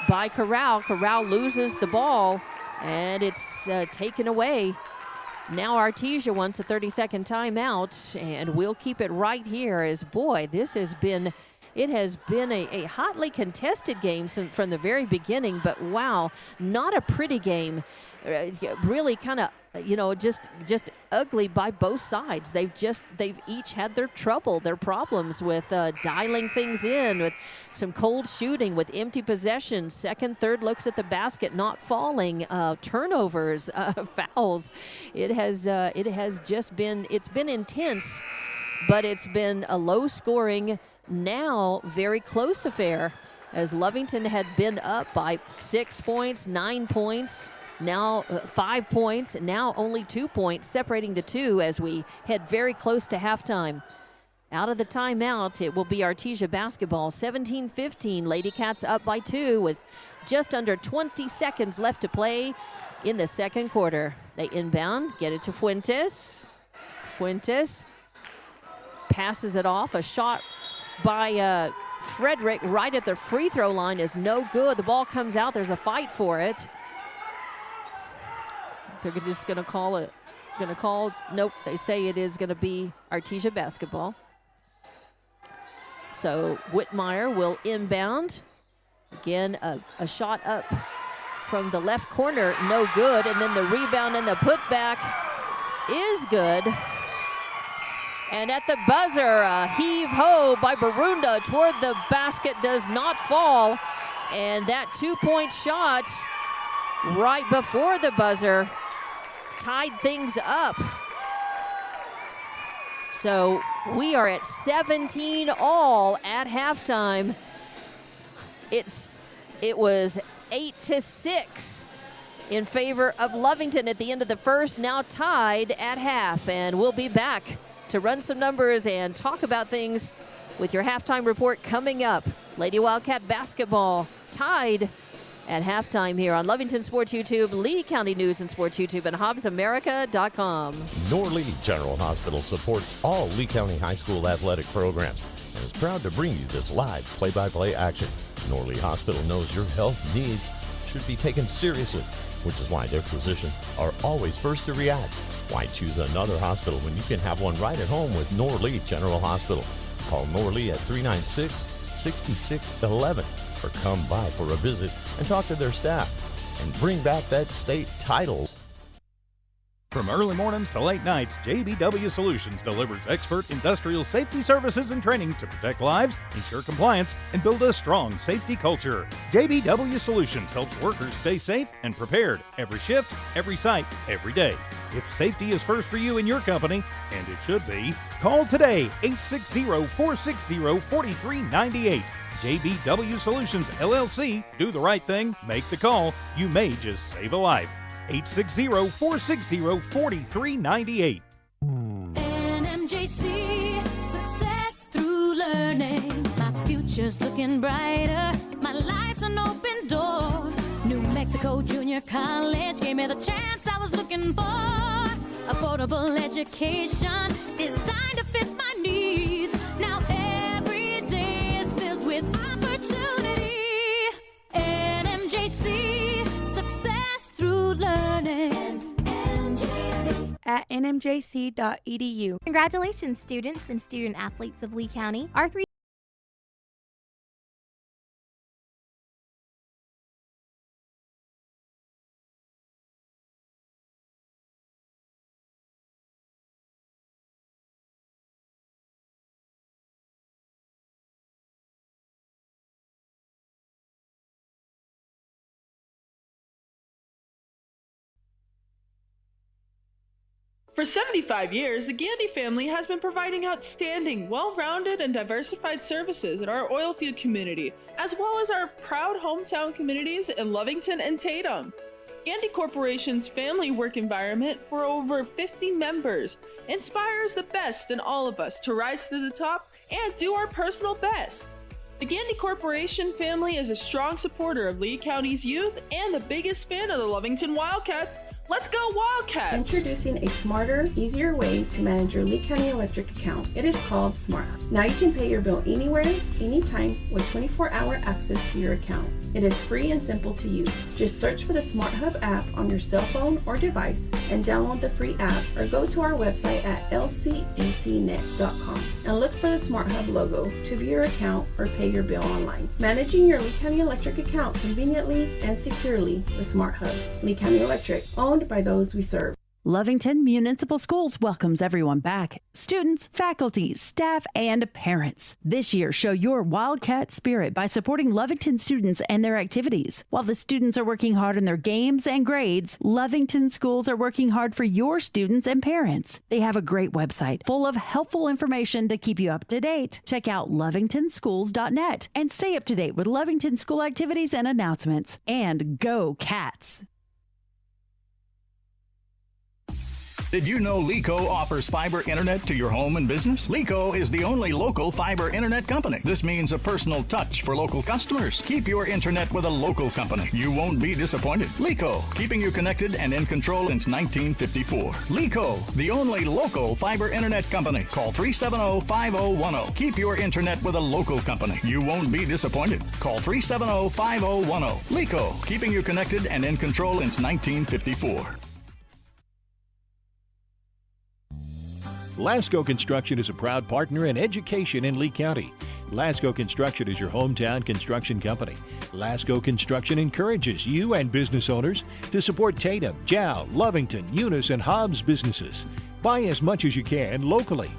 by Corral. Corral loses the ball, and it's taken away. Now Artesia wants a 30-second timeout, and we'll keep it right here as, boy, this has been, it has been a hotly contested game from the very beginning, but wow, not a pretty game. Really kind of, just ugly by both sides. They've each had their problems with dialing things in, with some cold shooting, with empty possessions, second, third looks at the basket, not falling, turnovers, fouls. It has just been, it's been intense, but it's been a low-scoring, now very close affair, as Lovington had been up by 6 points, 9 points. Now 5 points, now only 2 points, separating the two as we head very close to halftime. Out of the timeout, it will be Artesia basketball. 17-15, Lady Cats up by 2 with just under 20 seconds left to play in the second quarter. They inbound, get it to Fuentes. Fuentes passes it off. A shot by Frederick right at the free throw line is no good. The ball comes out. There's a fight for it. They're just going to call it. Nope, they say it is going to be Artesia basketball. So Whitmire will inbound. Again, a shot up from the left corner, no good. And then the rebound and the putback is good. And at the buzzer, a heave-ho by Barunda toward the basket does not fall. And that 2-point shot right before the buzzer tied things up. So we are at 17 all at halftime. It was 8-6 in favor of Lovington at the end of the first, now tied at half. And we'll be back to run some numbers and talk about things with your halftime report coming up. Lady Wildcat basketball tied at halftime here on Lovington Sports YouTube, Lee County News and Sports YouTube, and HobbsAmerica.com. Norlee General Hospital supports all Lee County High School athletic programs and is proud to bring you this live play-by-play action. Norlee Hospital knows your health needs should be taken seriously, which is why their physicians are always first to react. Why choose another hospital when you can have one right at home with Norlee General Hospital? Call Norlee at 396-6611 or come by for a visit and talk to their staff and bring back that state title. From early mornings to late nights, JBW Solutions delivers expert industrial safety services and training to protect lives, ensure compliance, and build a strong safety culture. JBW Solutions helps workers stay safe and prepared every shift, every site, every day. If safety is first for you and your company, and it should be, call today, 860-460-4398. JBW Solutions, LLC. Do the right thing. Make the call. You may just save a life. 860-460-4398. NMJC, success through learning. My future's looking brighter. My life's an open door. New Mexico Junior College gave me the chance I was looking for. Affordable education designed to fit my needs. Now every day is filled with opportunity. NMJC, success through learning. NMJC. At nmjc.edu. Congratulations, students and student athletes of Lee County. Our three For 75 years, the Gandy family has been providing outstanding, well-rounded, and diversified services in our oil field community, as well as our proud hometown communities in Lovington and Tatum. Gandy Corporation's family work environment for over 50 members inspires the best in all of us to rise to the top and do our personal best. The Gandy Corporation family is a strong supporter of Lee County's youth and the biggest fan of the Lovington Wildcats. Let's go Wildcats! Introducing a smarter, easier way to manage your Lee County Electric account. It is called Smart Hub. Now you can pay your bill anywhere, anytime, with 24-hour access to your account. It is free and simple to use. Just search for the Smart Hub app on your cell phone or device and download the free app, or go to our website at lcecnet.com and look for the Smart Hub logo to view your account or pay your bill online. Managing your Lee County Electric account conveniently and securely with Smart Hub. Lee County Electric, owned by those we serve. Lovington Municipal Schools welcomes everyone back. Students, faculty, staff, and parents. This year, show your Wildcat spirit by supporting Lovington students and their activities. While the students are working hard on their games and grades, Lovington schools are working hard for your students and parents. They have a great website full of helpful information to keep you up to date. Check out lovingtonschools.net and stay up to date with Lovington school activities and announcements. And go Cats! Did you know LECO offers fiber internet to your home and business? LECO is the only local fiber internet company. This means a personal touch for local customers. Keep your internet with a local company. You won't be disappointed. LECO, keeping you connected and in control since 1954. LECO, the only local fiber internet company. Call 370-5010. Keep your internet with a local company. You won't be disappointed. Call 370-5010. LECO, keeping you connected and in control since 1954. Lasco Construction is a proud partner in education in Lee County. Lasco Construction is your hometown construction company. Lasco Construction encourages you and business owners to support Tatum, Jow, Lovington, Eunice, and Hobbs businesses. Buy as much as you can locally,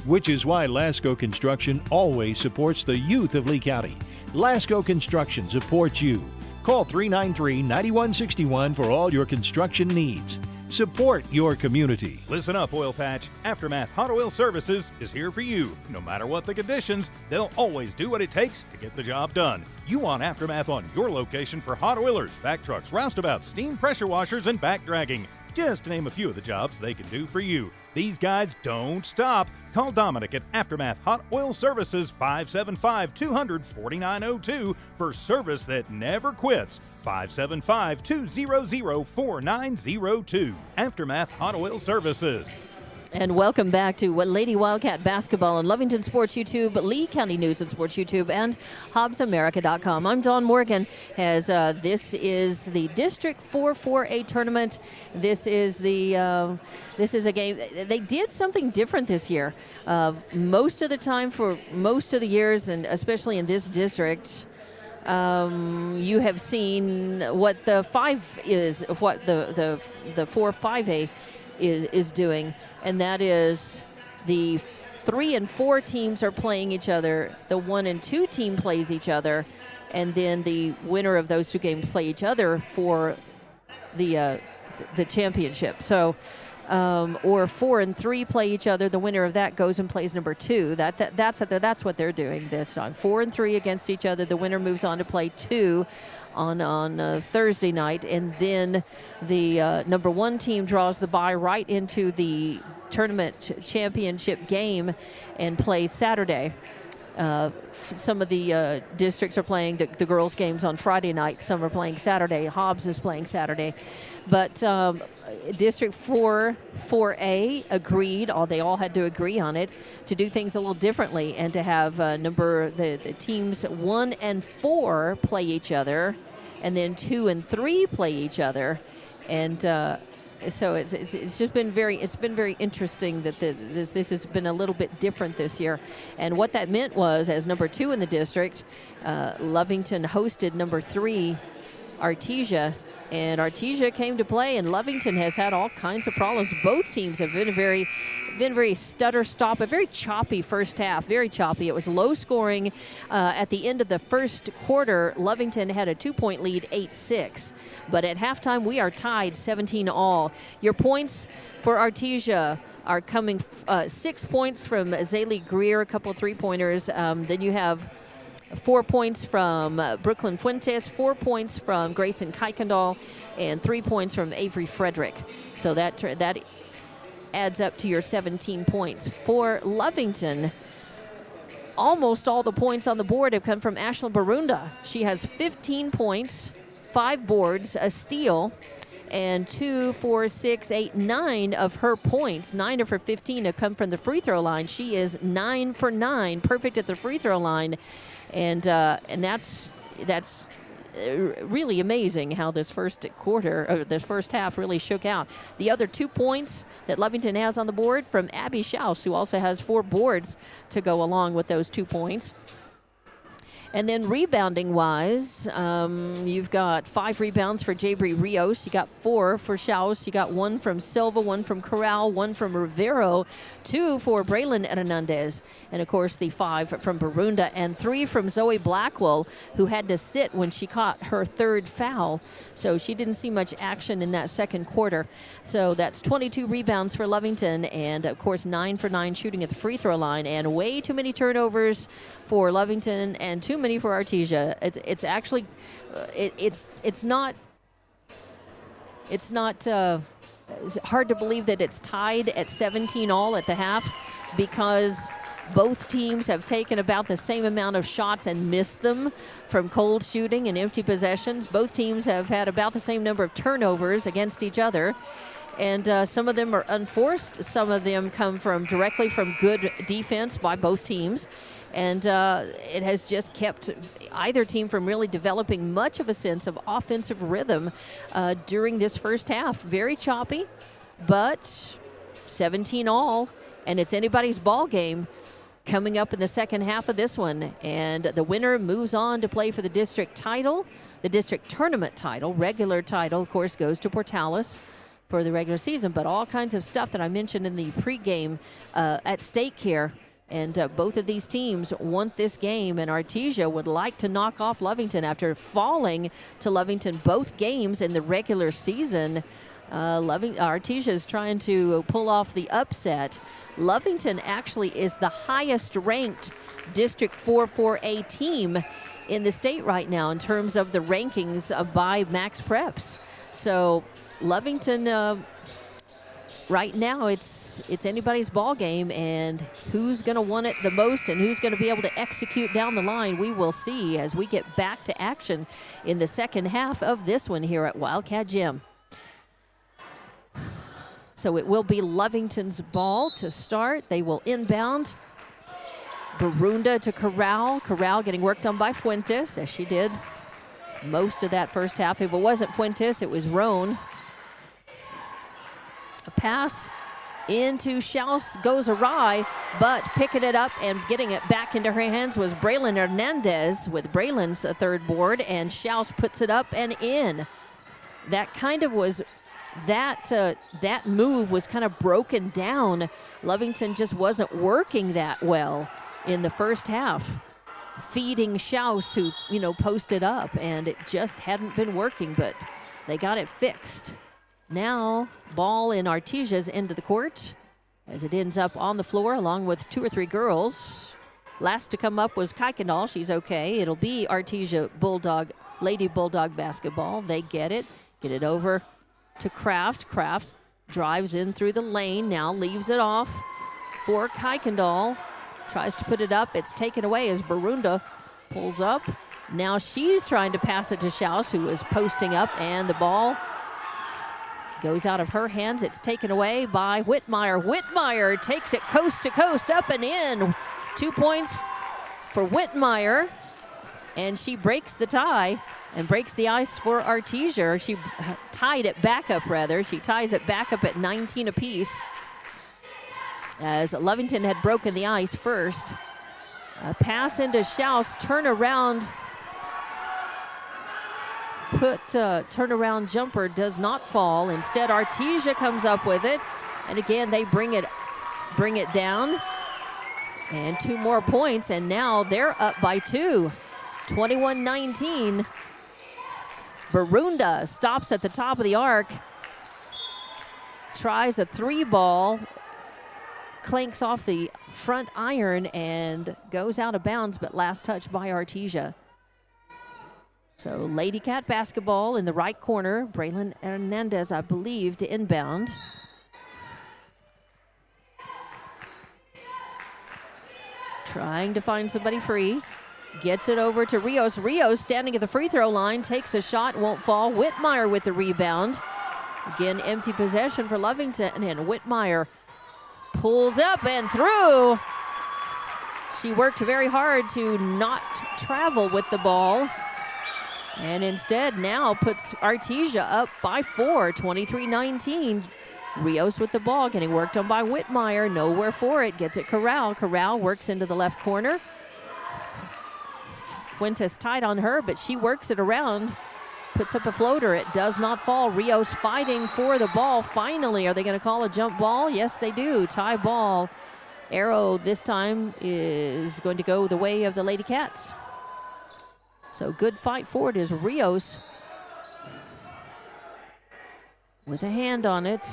which is why Lasco Construction always supports the youth of Lee County. Lasco Construction supports you. Call 393-9161 for all your construction needs. Support your community. Listen up, Oil Patch. Aftermath Hot Oil Services is here for you. No matter what the conditions, they'll always do what it takes to get the job done. You want Aftermath on your location for hot oilers, back trucks, roustabouts, steam pressure washers, and back dragging. Just to name a few of the jobs they can do for you. These guys don't stop. Call Dominic at Aftermath Hot Oil Services 575-200-4902 for service that never quits. 575-200-4902. Aftermath Hot Oil Services. And welcome back to Lady Wildcat Basketball on Lovington Sports YouTube, Lee County News and Sports YouTube, and HobbsAmerica.com. I'm Dawn Morgan. As this is the District 4-4A tournament. This is a game. They did something different this year. Most of the time, for most of the years, and especially in this district, you have seen what the 5 is, what the 4-5A is doing. And that is the 3 and 4 teams are playing each other. The 1 and 2 team plays each other, and then the winner of those 2 games play each other for the championship. So, or 4 and 3 play each other. The winner of that goes and plays number 2. That's what they're doing this time. 4 and 3 against each other. The winner moves on to play 2 on Thursday night, and then the number 1 team draws the bye right into the tournament championship game and plays Saturday. Some of the districts are playing the girls' games on Friday night. Some are playing Saturday. Hobbs is playing Saturday. But District 4A agreed, they all had to agree on it, to do things a little differently and to have the teams 1 and 4 play each other, and then 2 and 3 play each other. And so it's just been very interesting that this has been a little bit different this year. And what that meant was, as number 2 in the district, Lovington hosted number 3 Artesia, and Artesia came to play, and Lovington has had all kinds of problems. Both teams have been very stutter-stop, a very choppy first half, very choppy. It was low scoring. At the end of the first quarter, Lovington had a 2-point lead, 8-6. But at halftime, we are tied 17-all. Your points for Artesia are coming 6 points from Zaylee Greer, a couple of three-pointers. Then you have 4 points from Brooklyn Fuentes, 4 points from Grayson Kuykendall, and 3 points from Avery Frederick. So that adds up to your 17 points. For Lovington, almost all the points on the board have come from Ashlyn Barunda. She has 15 points, 5 boards, a steal, and 2, 4, 6, 8, 9 of her points, 9 of her 15 have come from the free throw line. She is 9 for 9, perfect at the free throw line. And that's really amazing how this first quarter, or this first half, really shook out. The other 2 points that Lovington has on the board from Abby Schaus, who also has 4 boards to go along with those 2 points. And then rebounding-wise, you've got 5 rebounds for Jabri Rios. You got 4 for Schaus. You got 1 from Silva, 1 from Corral, 1 from Rivero, 2 for Braylon Hernandez, and, of course, the 5 from Barunda, and 3 from Zoe Blackwell, who had to sit when she caught her 3rd foul. So she didn't see much action in that second quarter. So that's 22 rebounds for Lovington, and, of course, 9 for 9 shooting at the free throw line, and way too many turnovers for Lovington and too many for Artesia. It's actually, it's not hard to believe that it's tied at 17-all at the half, because both teams have taken about the same amount of shots and missed them from cold shooting and empty possessions. Both teams have had about the same number of turnovers against each other. And some of them are unforced. Some of them come directly from good defense by both teams. And it has just kept either team from really developing much of a sense of offensive rhythm during this first half. Very choppy, but 17-all, and it's anybody's ball game coming up in the second half of this one. And the winner moves on to play for the district title. The district tournament title, regular title, of course, goes to Portales for the regular season, but all kinds of stuff that I mentioned in the pregame at stake here. And both of these teams want this game, and Artesia would like to knock off Lovington after falling to Lovington both games in the regular season. Artesia is trying to pull off the upset. Lovington actually is the highest ranked District 4-4A team in the state right now in terms of the rankings by Max Preps. So Lovington, right now, it's anybody's ball game, and who's going to want it the most and who's going to be able to execute down the line, we will see as we get back to action in the second half of this one here at Wildcat Gym. So it will be Lovington's ball to start. They will inbound. Barunda to Corral. Corral getting worked on by Fuentes, as she did most of that first half. If it wasn't Fuentes, it was Roan. A pass into Schaus goes awry, but picking it up and getting it back into her hands was Braylon Hernandez with Braylon's third board, and Schaus puts it up and in. That kind of was, that move was kind of broken down. Lovington just wasn't working that well in the first half, feeding Schaus, who, posted up, and it just hadn't been working, but they got it fixed. Now, ball in Artesia's end of the court as it ends up on the floor along with 2 or 3 girls. Last to come up was Kuykendall. She's okay. It'll be Artesia Bulldog Lady Bulldog basketball. They get it over to Kraft. Kraft drives in through the lane, now leaves it off for Kuykendall. Tries to put it up. It's taken away as Barunda pulls up. Now she's trying to pass it to Schaus, who is posting up, and the ball goes out of her hands. It's taken away by Whitmire. Whitmire takes it coast to coast, up and in. 2 points for Whitmire, and she breaks the tie and breaks the ice for Artesia. She tied it back up, rather. She ties it back up at 19 apiece, as Lovington had broken the ice first. A pass into Schaus, turnaround turnaround jumper does not fall. Instead, Artesia comes up with it, and again they bring it down. And 2 more points, and now they're up by 2. 21-19. Barunda stops at the top of the arc, tries a 3-ball, clanks off the front iron and goes out of bounds, but last touch by Artesia. So Lady Cat basketball in the right corner. Braylon Hernandez, I believe, to inbound. Trying to find somebody free. Gets it over to Rios. Rios standing at the free throw line, takes a shot, won't fall. Whitmire with the rebound. Again, empty possession for Lovington, and Whitmire pulls up and through. She worked very hard to not travel with the ball, and instead now puts Artesia up by 4, 23-19. Rios with the ball, getting worked on by Whitmire. Nowhere for it. Gets it Corral. Corral works into the left corner. Fuentes tight on her, but she works it around. Puts up a floater. It does not fall. Rios fighting for the ball. Finally, are they going to call a jump ball? Yes, they do. Tie ball. Arrow this time is going to go the way of the Lady Cats. So good fight for it is Rios with a hand on it.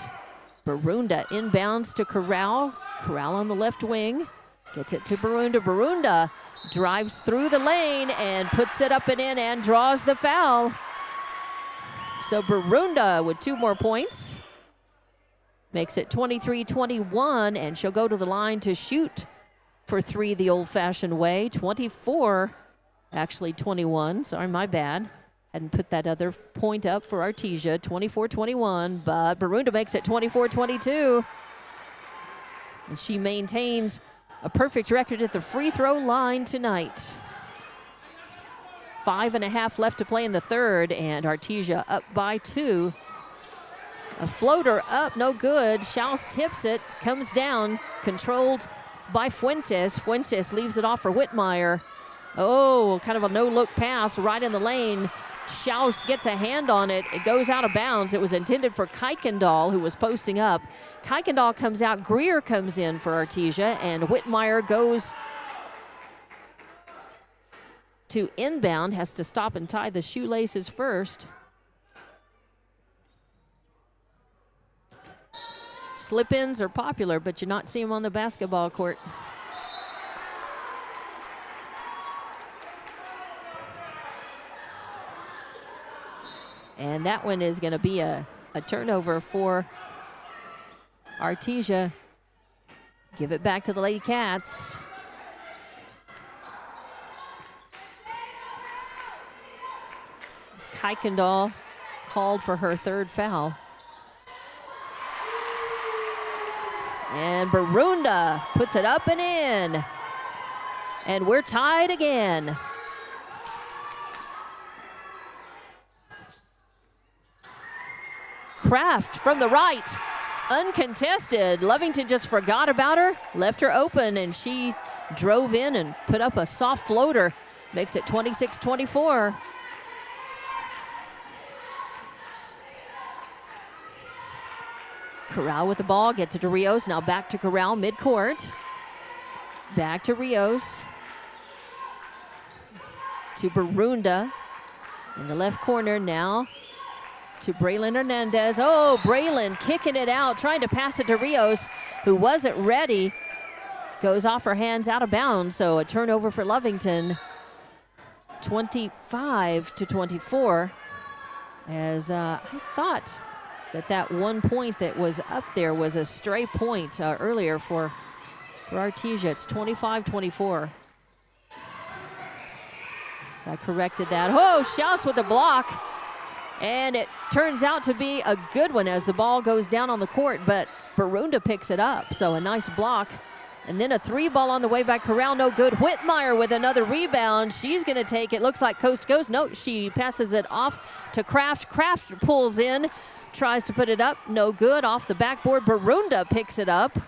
Barunda inbounds to Corral. Corral on the left wing. Gets it to Barunda. Barunda drives through the lane and puts it up and in and draws the foul. So Barunda with 2 more points. Makes it 23-21, and she'll go to the line to shoot for 3 the old-fashioned way. 24, actually 21. Sorry, my bad. Hadn't put that other point up for Artesia. 24-21, but Barunda makes it 24-22. And she maintains a perfect record at the free throw line tonight. 5.5 left to play in the third, and Artesia up by 2. A floater up, no good. Schaus tips it, comes down, controlled by Fuentes. Fuentes leaves it off for Whitmire. Oh, kind of a no-look pass right in the lane. Schaus gets a hand on it. It goes out of bounds. It was intended for Kuykendall, who was posting up. Kuykendall comes out. Greer comes in for Artesia, and Whitmire goes to inbound. Has to stop and tie the shoelaces first. Slip-ins are popular, but you not see them on the basketball court. And that one is going to be a turnover for Artesia. Give it back to the Lady Cats. It's Kuykendall called for her 3rd foul. And Barunda puts it up and in. And we're tied again. Kraft from the right, uncontested. Lovington just forgot about her, left her open, and she drove in and put up a soft floater. Makes it 26-24. Corral with the ball, gets it to Rios. Now back to Corral, midcourt. Back to Rios. To Barunda in the left corner now. To Braylon Hernandez. Oh, Braylon kicking it out, trying to pass it to Rios, who wasn't ready. Goes off her hands, out of bounds, so a turnover for Lovington. 25-24. As I thought that 1 point that was up there was a stray point earlier for Artesia. It's 25-24. So I corrected that. Oh, Schaus with the block. And it turns out to be a good one as the ball goes down on the court, but Barunda picks it up. So a nice block. And then a 3-ball on the way by Corral, no good. Whitmire with another rebound. She's going to take it. Looks like coast goes. No, she passes it off to Kraft. Kraft pulls in, tries to put it up. No good. Off the backboard. Barunda picks it up.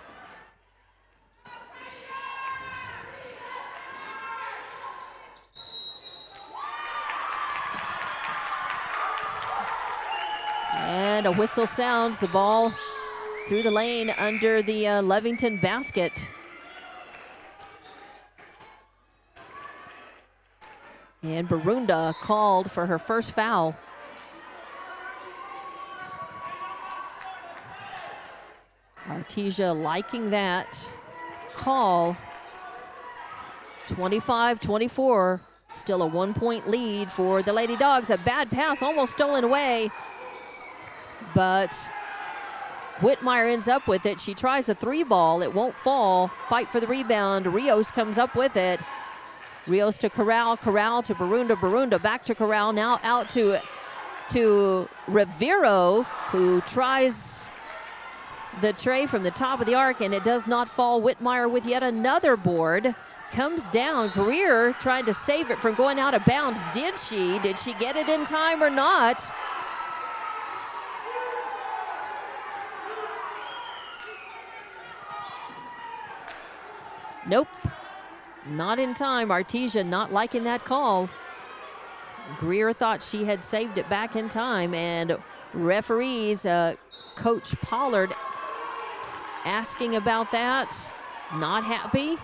And a whistle sounds. The ball through the lane under the Lovington basket. And Barunda called for her first foul. Artesia liking that call. 25-24. Still a 1-point lead for the Lady Dogs. A bad pass, almost stolen away. But Whitmire ends up with it. She tries a 3-ball. It won't fall. Fight for the rebound. Rios comes up with it. Rios to Corral. Corral to Barunda. Barunda back to Corral. Now out to Rivero, who tries the tray from the top of the arc, and it does not fall. Whitmire with yet another board. Comes down. Greer tried to save it from going out of bounds. Did she? Did she get it in time or not? Nope, not in time. Artesia not liking that call. Greer thought she had saved it back in time, and referees, Coach Pollard asking about that, not happy.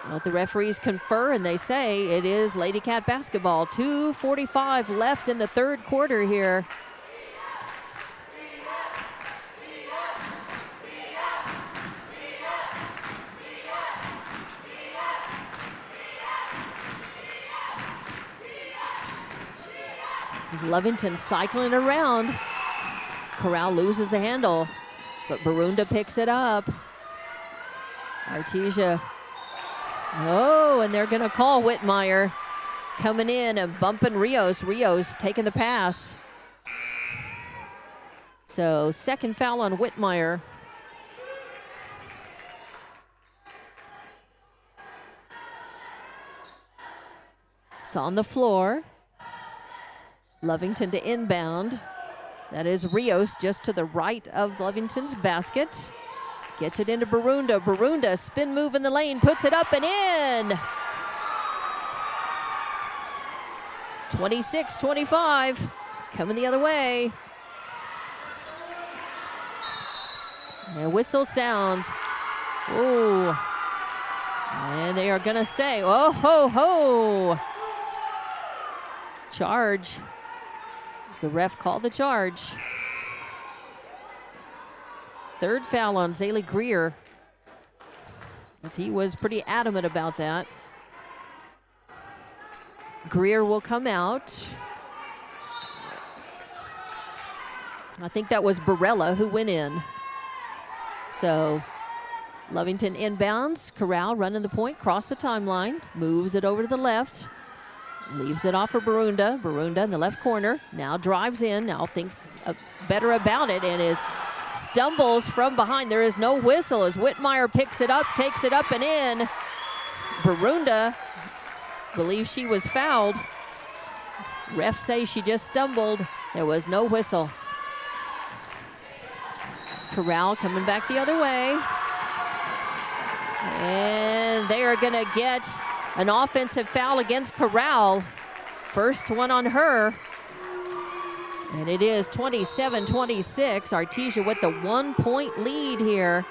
Well, the referees confer, and they say it is Lady Cat basketball. 2:45 left in the third quarter here. Lovington cycling around. Corral loses the handle, but Barunda picks it up. Artesia. Oh, and they're going to call Whitmire coming in and bumping Rios. Rios taking the pass. So second foul on Whitmire. It's on the floor. Lovington to inbound. That is Rios just to the right of Lovington's basket. Gets it into Barunda. Barunda, spin move in the lane, puts it up and in. 26-25, coming the other way. And whistle sounds. Ooh. And they are gonna say, oh ho ho. Charge. The ref called the charge. Third foul on Zaylee Greer, as he was pretty adamant about that. Greer will come out. I think that was Barella who went in. So Lovington inbounds. Corral running the point, cross the timeline, moves it over to the left. Leaves it off for Barunda. Barunda in the left corner. Now drives in. Now thinks better about it and stumbles from behind. There is no whistle as Whitmire picks it up, takes it up and in. Barunda believes she was fouled. Refs say she just stumbled. There was no whistle. Corral coming back the other way. And they are going to get an offensive foul against Corral. First one on her. And it is 27-26. Artesia with the 1-point lead here.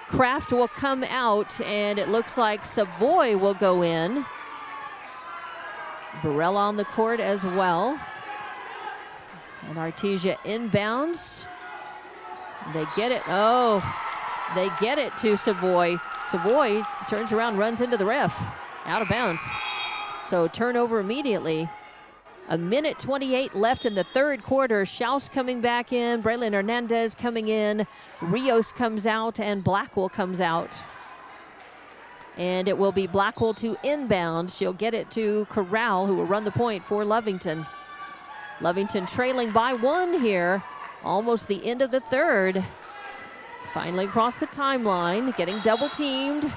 Kraft will come out, and it looks like Savoy will go in. Barella on the court as well. And Artesia inbounds. They get it. Oh, they get it to Savoy. Savoy turns around, runs into the ref. Out of bounds. So turnover immediately. 1:28 left in the third quarter. Schaus coming back in. Braylon Hernandez coming in. Rios comes out, and Blackwell comes out. And it will be Blackwell to inbound. She'll get it to Corral, who will run the point for Lovington. Lovington trailing by 1 here. Almost the end of the third. Finally across the timeline. Getting double teamed.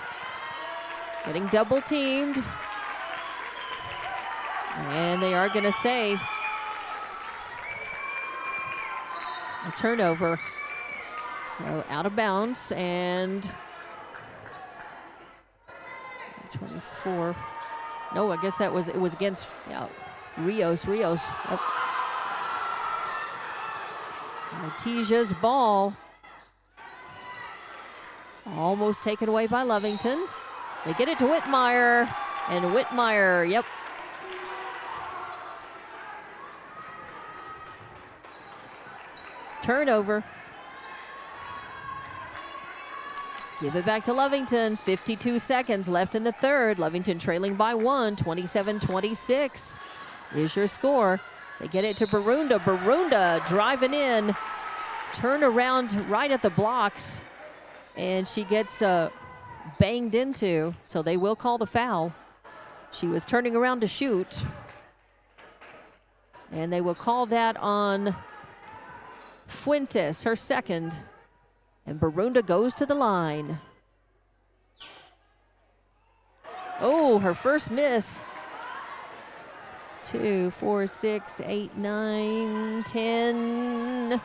Getting double teamed. And they are going to say a turnover. So out of bounds, and 24. No, I guess it was against Rios. Yep. Artesia's ball. Almost taken away by Lovington. They get it to Whitmire, and Whitmire, yep. Turnover. Give it back to Lovington. 52 seconds left in the third. Lovington trailing by 1, 27-26 is your score. They get it to Barunda. Barunda driving in. Turn around right at the blocks. And she gets banged into, so they will call the foul. She was turning around to shoot. And they will call that on Fuentes, her second. And Barunda goes to the line. Oh, her first miss. 2, 4, 6, 8, 9, 10.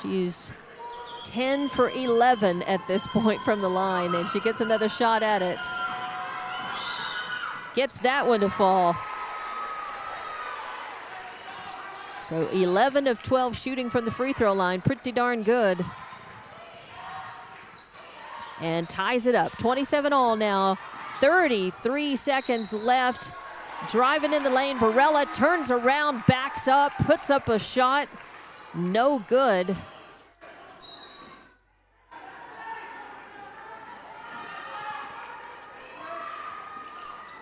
She's 10 for 11 at this point from the line, and she gets another shot at it. Gets that one to fall. So 11 of 12 shooting from the free throw line. Pretty darn good. And ties it up. 27 all now. 33 seconds left. Driving in the lane. Barella turns around, backs up, puts up a shot. No good.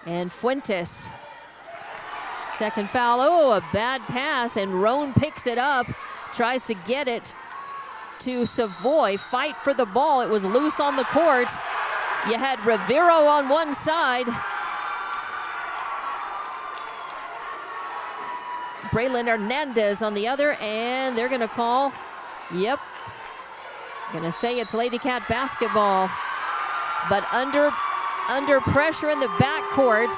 And Fuentes. Second foul. Oh, a bad pass, and Roan picks it up, tries to get it to Savoy. Fight for the ball. It was loose on the court. You had Rivero on one side. Braylon Hernandez on the other, and they're going to call, yep, going to say it's Lady Cat basketball. But under pressure in the backcourt,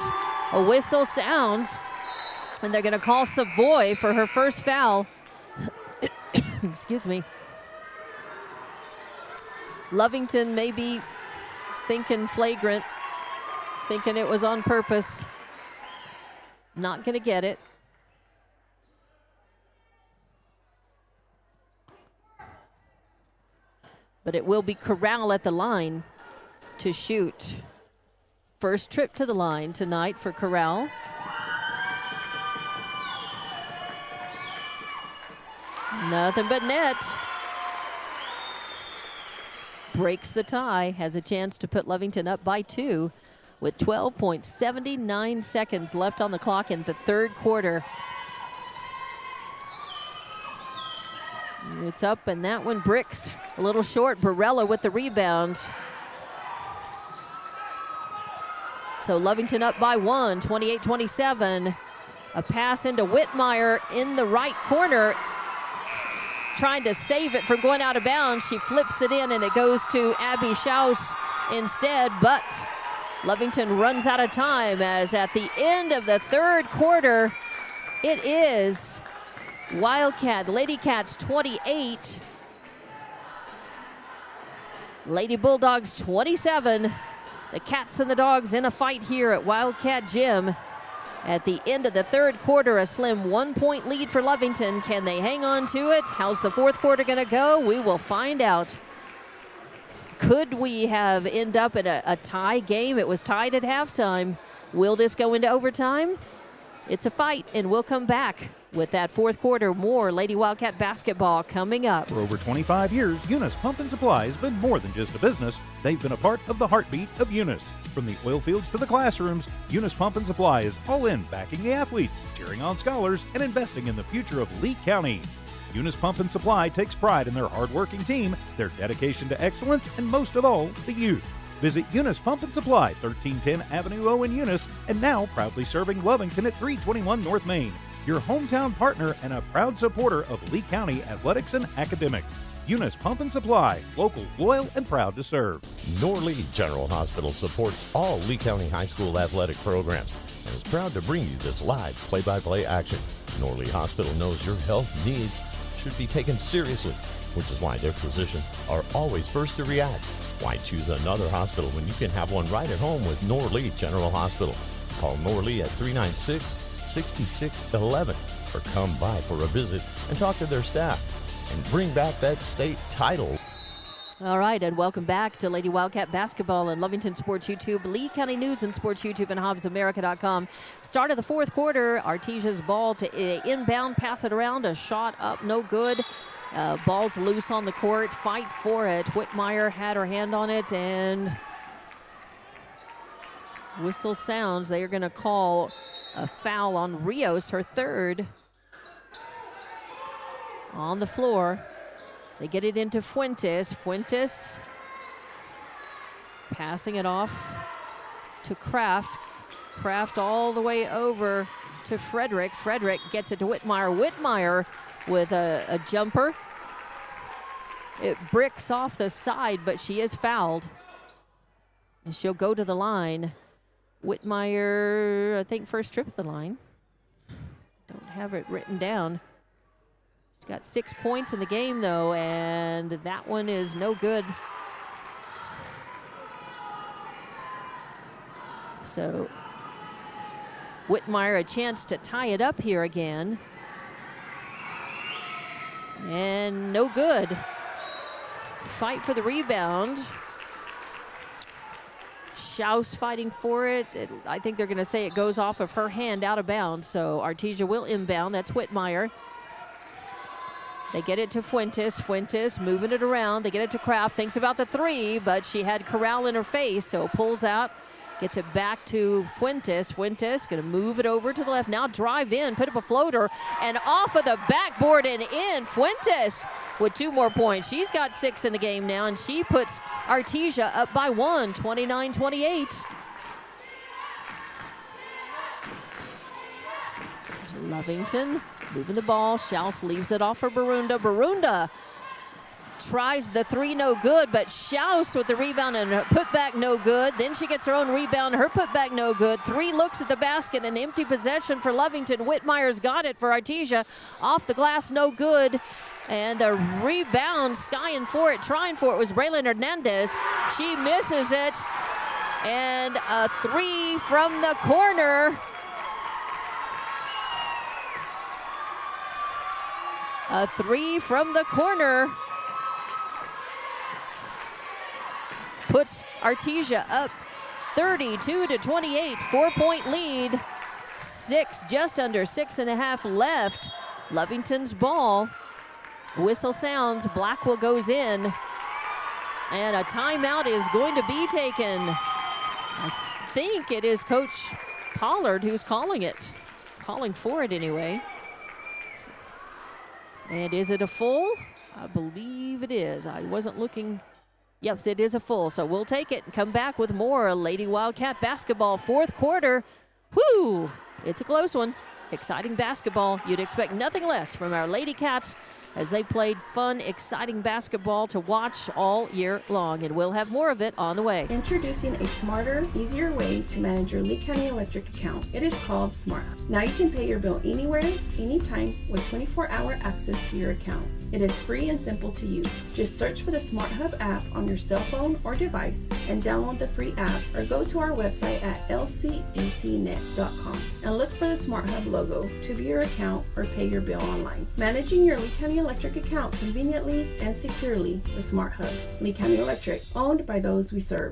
a whistle sounds. And they're going to call Savoy for her first foul. Excuse me. Lovington may be thinking flagrant, thinking it was on purpose. Not going to get it. But it will be Corral at the line to shoot. First trip to the line tonight for Corral. Nothing but net. Breaks the tie. Has a chance to put Lovington up by 2 with 12.79 seconds left on the clock in the third quarter. It's up, and that one bricks a little short. Barella with the rebound. So Lovington up by 1, 28-27. A pass into Whitmire in the right corner. Trying to save it from going out of bounds. She flips it in, and it goes to Abby Schaus instead, but Lovington runs out of time, as at the end of the third quarter, it is Wildcat, Lady Cats 28, Lady Bulldogs 27. The Cats and the Dogs in a fight here at Wildcat Gym. At the end of the third quarter, a slim 1-point lead for Lovington. Can they hang on to it? How's the fourth quarter going to go? We will find out. Could we have end up in a tie game? It was tied at halftime. Will this go into overtime? It's a fight, and we'll come back with that fourth quarter. More Lady Wildcat basketball coming up. For over 25 years, Eunice Pump and Supply has been more than just a business. They've been a part of the heartbeat of Eunice. From the oil fields to the classrooms, Eunice Pump and Supply is all in backing the athletes, cheering on scholars, and investing in the future of Lee County. Eunice Pump and Supply takes pride in their hardworking team, their dedication to excellence, and most of all, the youth. Visit Eunice Pump and Supply, 1310 Avenue O in Eunice, and now proudly serving Lovington at 321 North Main. Your hometown partner and a proud supporter of Lee County athletics and academics. Eunice Pump and Supply, local, loyal, and proud to serve. Norley General Hospital supports all Lee County High School athletic programs and is proud to bring you this live play-by-play action. Norley Hospital knows your health needs should be taken seriously, which is why their physicians are always first to react. Why choose another hospital when you can have one right at home with Norley General Hospital? Call Norley at 396-6611 or come by for a visit and talk to their staff and bring back that state title. All right, and welcome back to Lady Wildcat Basketball and Lovington Sports YouTube, Lee County News and Sports YouTube, and HobbsAmerica.com. Start of the fourth quarter, Artesia's ball to inbound, pass it around, a shot up, no good. Ball's loose on the court, fight for it. Whitmire had her hand on it, and whistle sounds. They are going to call a foul on Rios, her third, on the floor. They get it into Fuentes. Fuentes passing it off to Kraft. Kraft all the way over to Frederick. Frederick gets it to Whitmire. Whitmire with a jumper. It bricks off the side, but she is fouled. And she'll go to the line. Whitmire, I think, first trip of the line. Don't have it written down. She's got 6 points in the game, though, and that one is no good. So Whitmire a chance to tie it up here again. And no good. Fight for the rebound. Schaus fighting for it. I think they're going to say it goes off of her hand out of bounds. So Artesia will inbound. That's Whitmire. They get it to Fuentes. Fuentes moving it around. They get it to Kraft. Thinks about the three, but she had Corral in her face, so pulls out. Gets it back to Fuentes. Fuentes going to move it over to the left. Now drive in, put up a floater, and off of the backboard and in. Fuentes with 2 more points. She's got 6 in the game now, and she puts Artesia up by 1, 29-28. Lovington moving the ball. Schaus leaves it off for Barunda. Barunda tries the three, no good, but Schaus with the rebound and her putback, no good. Then she gets her own rebound, her putback, no good. 3 looks at the basket, an empty possession for Lovington. Whitmire's got it for Artesia. Off the glass, no good. And the rebound, skying for it, trying for it, was Braylon Hernandez. She misses it. And a 3 from the corner. A 3 from the corner puts Artesia up 32-28, 4-point lead. Just under 6.5 left. Lovington's ball. Whistle sounds, Blackwell goes in, and a timeout is going to be taken. I think it is Coach Pollard who's calling for it anyway. And is it a full? I believe it is. I wasn't looking. Yes, it is a full, so we'll take it and come back with more Lady Wildcat basketball. Fourth quarter. Whoo! It's a close one. Exciting basketball. You'd expect nothing less from our Lady Cats as they played fun, exciting basketball to watch all year long, and we'll have more of it on the way. Introducing a smarter, easier way to manage your Lee County Electric account. It is called Smart. Now you can pay your bill anywhere, anytime, with 24-hour access to your account. It is free and simple to use. Just search for the Smart Hub app on your cell phone or device and download the free app, or go to our website at lcecnet.com and look for the Smart Hub logo to view your account or pay your bill online. Managing your Lee County Electric account conveniently and securely with Smart Hub. Lee County Electric, owned by those we serve.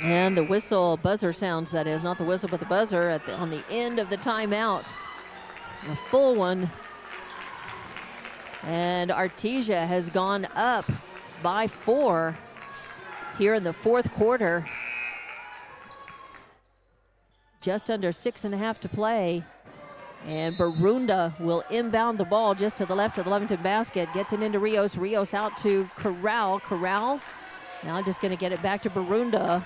And the whistle, buzzer sounds, that is, not the whistle, but the buzzer on the end of the timeout. A full one. And Artesia has gone up by 4 here in the fourth quarter. Just under 6.5 to play. And Barunda will inbound the ball just to the left of the Lovington basket. Gets it into Rios. Rios out to Corral. Corral now just going to get it back to Barunda.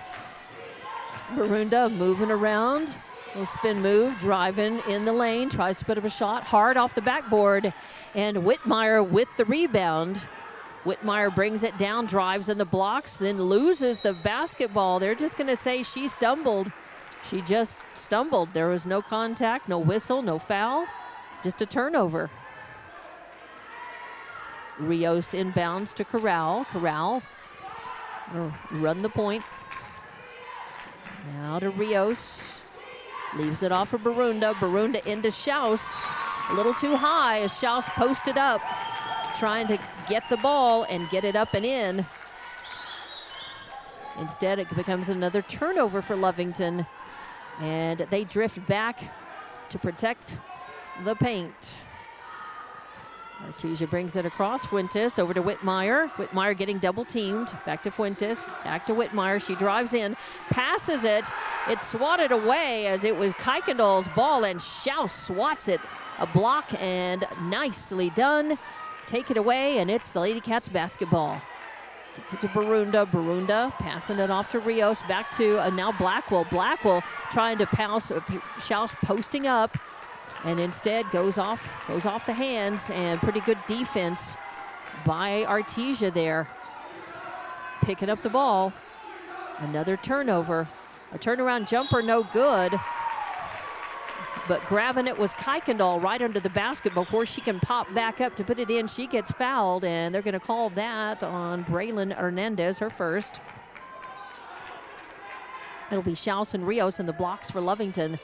Barunda moving around. Little spin move, driving in the lane. Tries to put up a shot. Hard off the backboard. And Whitmire with the rebound. Whitmire brings it down, drives in the blocks, then loses the basketball. They're just going to say she stumbled. She just stumbled. There was no contact, no whistle, no foul, just a turnover. Rios inbounds to Corral. Corral run the point. Now to Rios. Leaves it off for Barunda. Barunda into Schaus. A little too high as Schaus posted up, trying to get the ball and get it up and in. Instead, it becomes another turnover for Lovington. And they drift back to protect the paint. Artesia brings it across. Fuentes over to Whitmire. Whitmire getting double teamed. Back to Fuentes. Back to Whitmire. She drives in. Passes it. It's swatted away as it was Kuykendall's ball, and Schaus swats it. A block, and nicely done. Take it away, and it's the Lady Cats basketball. Gets it to Barunda. Barunda passing it off to Rios. Back to now Blackwell. Blackwell trying to pass. Schaus posting up, and instead goes off the hands, and pretty good defense by Artesia there. Picking up the ball. Another turnover. A turnaround jumper, no good. But grabbing it was Kuykendall right under the basket before she can pop back up to put it in. She gets fouled, and they're going to call that on Braylon Hernandez, her first. It'll be Schaus and Rios in the blocks for Lovington.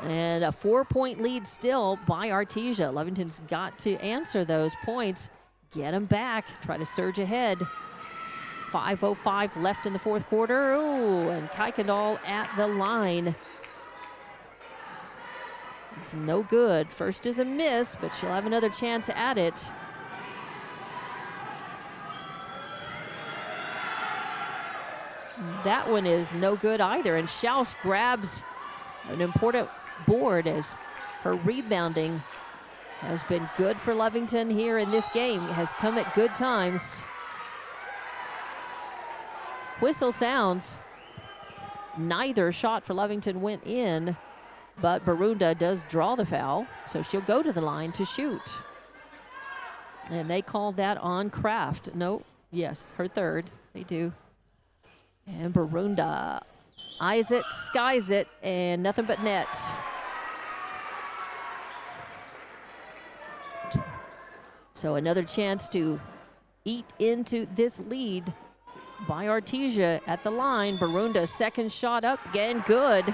And a 4-point lead still by Artesia. Lovington's got to answer those points, get them back, try to surge ahead. 5:05 left in the fourth quarter. Oh, and Kuykendall at the line. It's no good. First is a miss, but she'll have another chance at it. That one is no good either, and Schaus grabs an important board as her rebounding has been good for Lovington here in this game. It has come at good times. Whistle sounds. Neither shot for Lovington went in, but Barunda does draw the foul, so she'll go to the line to shoot. And they called that on Kraft. No, yes, her third. They do. And Barunda eyes it, skies it, and nothing but net. So another chance to eat into this lead by Artesia at the line. Barunda's second shot up, again, good.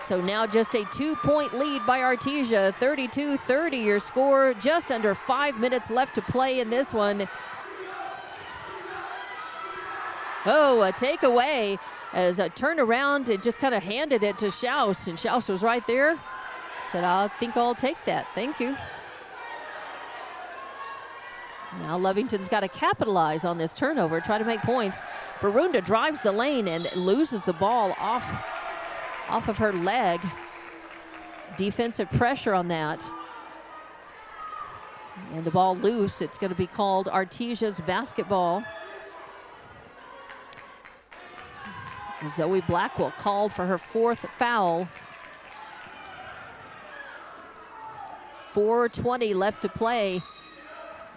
So now just a 2-point lead by Artesia, 32-30 your score, just under 5 minutes left to play in this one. Oh, a takeaway as a turnaround and just kind of handed it to Schaus, and Schaus was right there. Said, I think I'll take that, thank you. Now Lovington's got to capitalize on this turnover, try to make points. Barunda drives the lane and loses the ball off of her leg. Defensive pressure on that. And the ball loose. It's going to be called Artesia's basketball. Zoe Blackwell called for her fourth foul. 4:20 left to play.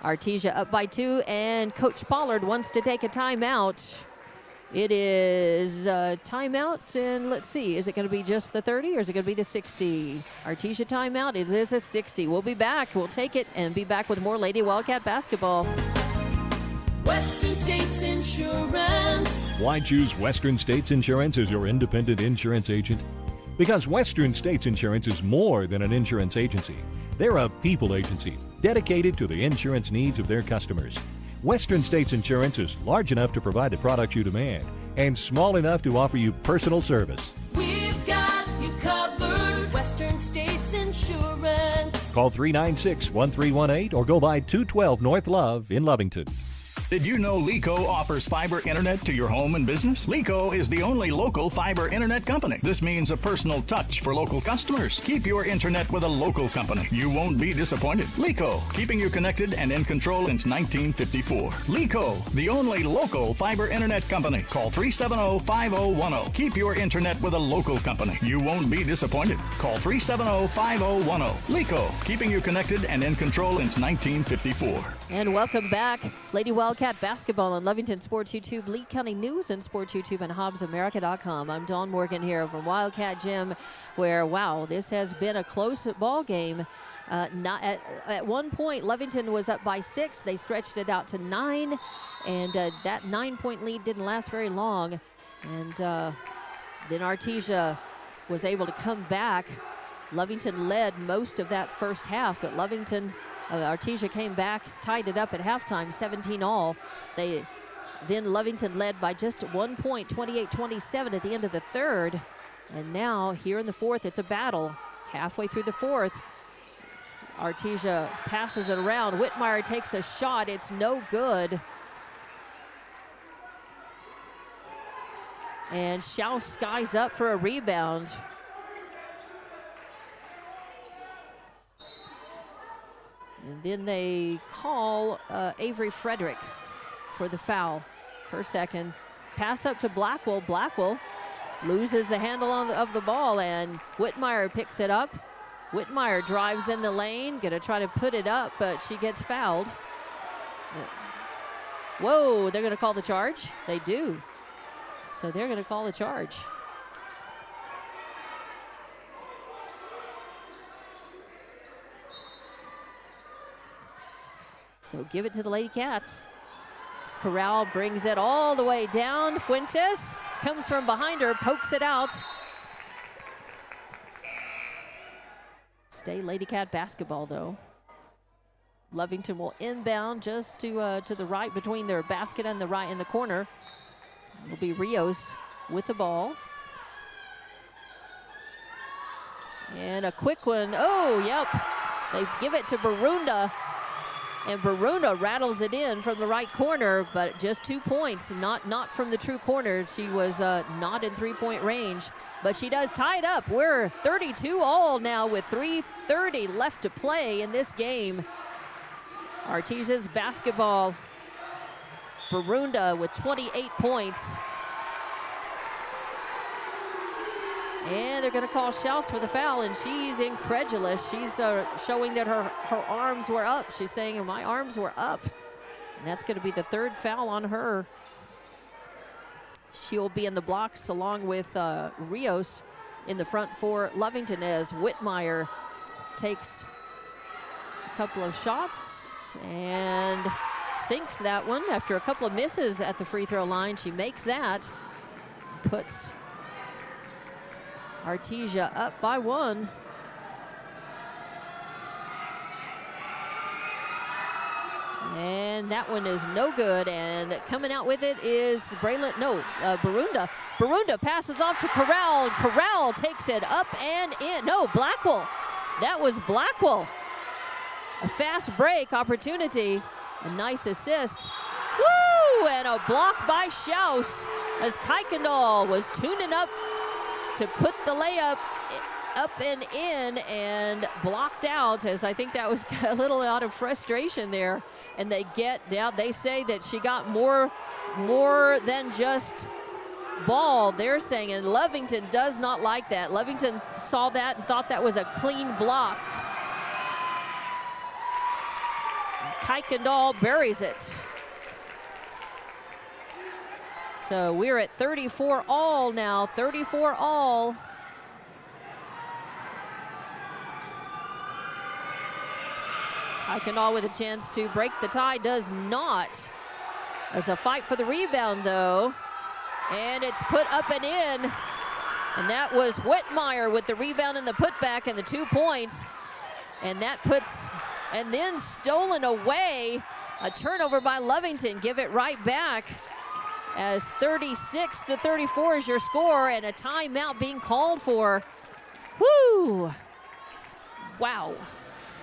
Artesia up by 2, and Coach Pollard wants to take a timeout. It is a timeout, and let's see, is it going to be just the 30 or is it going to be the 60? Artesia timeout, it is a 60. We'll be back, we'll take it, and be back with more Lady Wildcat basketball. Western States Insurance. Why choose Western States Insurance as your independent insurance agent? Because Western States Insurance is more than an insurance agency. They're a people agency dedicated to the insurance needs of their customers. Western States Insurance is large enough to provide the products you demand and small enough to offer you personal service. We've got you covered. Western States Insurance. Call 396-1318 or go by 212 North Love in Lovington. Did you know LECO offers fiber internet to your home and business? LECO is the only local fiber internet company. This means a personal touch for local customers. Keep your internet with a local company. You won't be disappointed. LECO, keeping you connected and in control since 1954. LECO, the only local fiber internet company. Call 370-5010. Keep your internet with a local company. You won't be disappointed. Call 370-5010. LECO, keeping you connected and in control since 1954. And welcome back. Lady Wildcat basketball on Lovington Sports YouTube, Lee County News and Sports YouTube, and HobbsAmerica.com. I'm Dawn Morgan here from Wildcat Gym, where, wow, this has been a close ball game. Not at one point, Lovington was up by 6. They stretched it out to 9, and that 9-point lead didn't last very long. And then Artesia was able to come back. Lovington led most of that first half, but Artesia came back, tied it up at halftime, 17-all. Then Lovington led by just 1 point, 28-27 at the end of the third. And now, here in the fourth, it's a battle. Halfway through the fourth, Artesia passes it around. Whitmire takes a shot. It's no good. And Schaus skies up for a rebound. And then they call Avery Frederick for the foul. Her second. Pass up to Blackwell. Blackwell loses the handle of the ball, and Whitmire picks it up. Whitmire drives in the lane, gonna try to put it up, but she gets fouled. Whoa, they're gonna call the charge? They do. So they're gonna call the charge. So give it to the Lady Cats. As Corral brings it all the way down. Fuentes comes from behind her, pokes it out. Stay Lady Cat basketball, though. Lovington will inbound just to the right between their basket and the right in the corner. It'll be Rios with the ball. And a quick one. Oh, yep. They give it to Barunda. And Barunda rattles it in from the right corner, but just 2 points, not from the true corner. She was not in three-point range, but she does tie it up. We're 32-all now with 3:30 left to play in this game. Artesia's basketball. Barunda with 28 points. And they're going to call Schaus for the foul, and she's incredulous. She's showing that her arms were up. She's saying, my arms were up. And that's going to be the third foul on her. She'll be in the blocks along with Rios in the front for Lovington as Whitmire takes a couple of shots and sinks that one after a couple of misses at the free throw line. She makes that, puts Artesia up by 1. And that one is no good. And coming out with it is Barunda. Barunda passes off to Corral. Corral takes it up and in. No, Blackwell. That was Blackwell. A fast break opportunity. A nice assist. Woo! And a block by Schaus as Kuykendall was tuning up to put the layup up and in and blocked out, as I think that was a little out of frustration there. And they get down. They say that she got more than just ball, they're saying, and Lovington does not like that. Lovington saw that and thought that was a clean block. Kuykendall buries it. So we're at 34-all now, 34-all. Kuykendall with a chance to break the tie, does not. There's a fight for the rebound, though. And it's put up and in. And that was Whitmire with the rebound and the putback and the 2 points. And that puts, and then stolen away. A turnover by Lovington. Give it right back as 36-34 is your score, and a timeout being called for. Woo! Wow.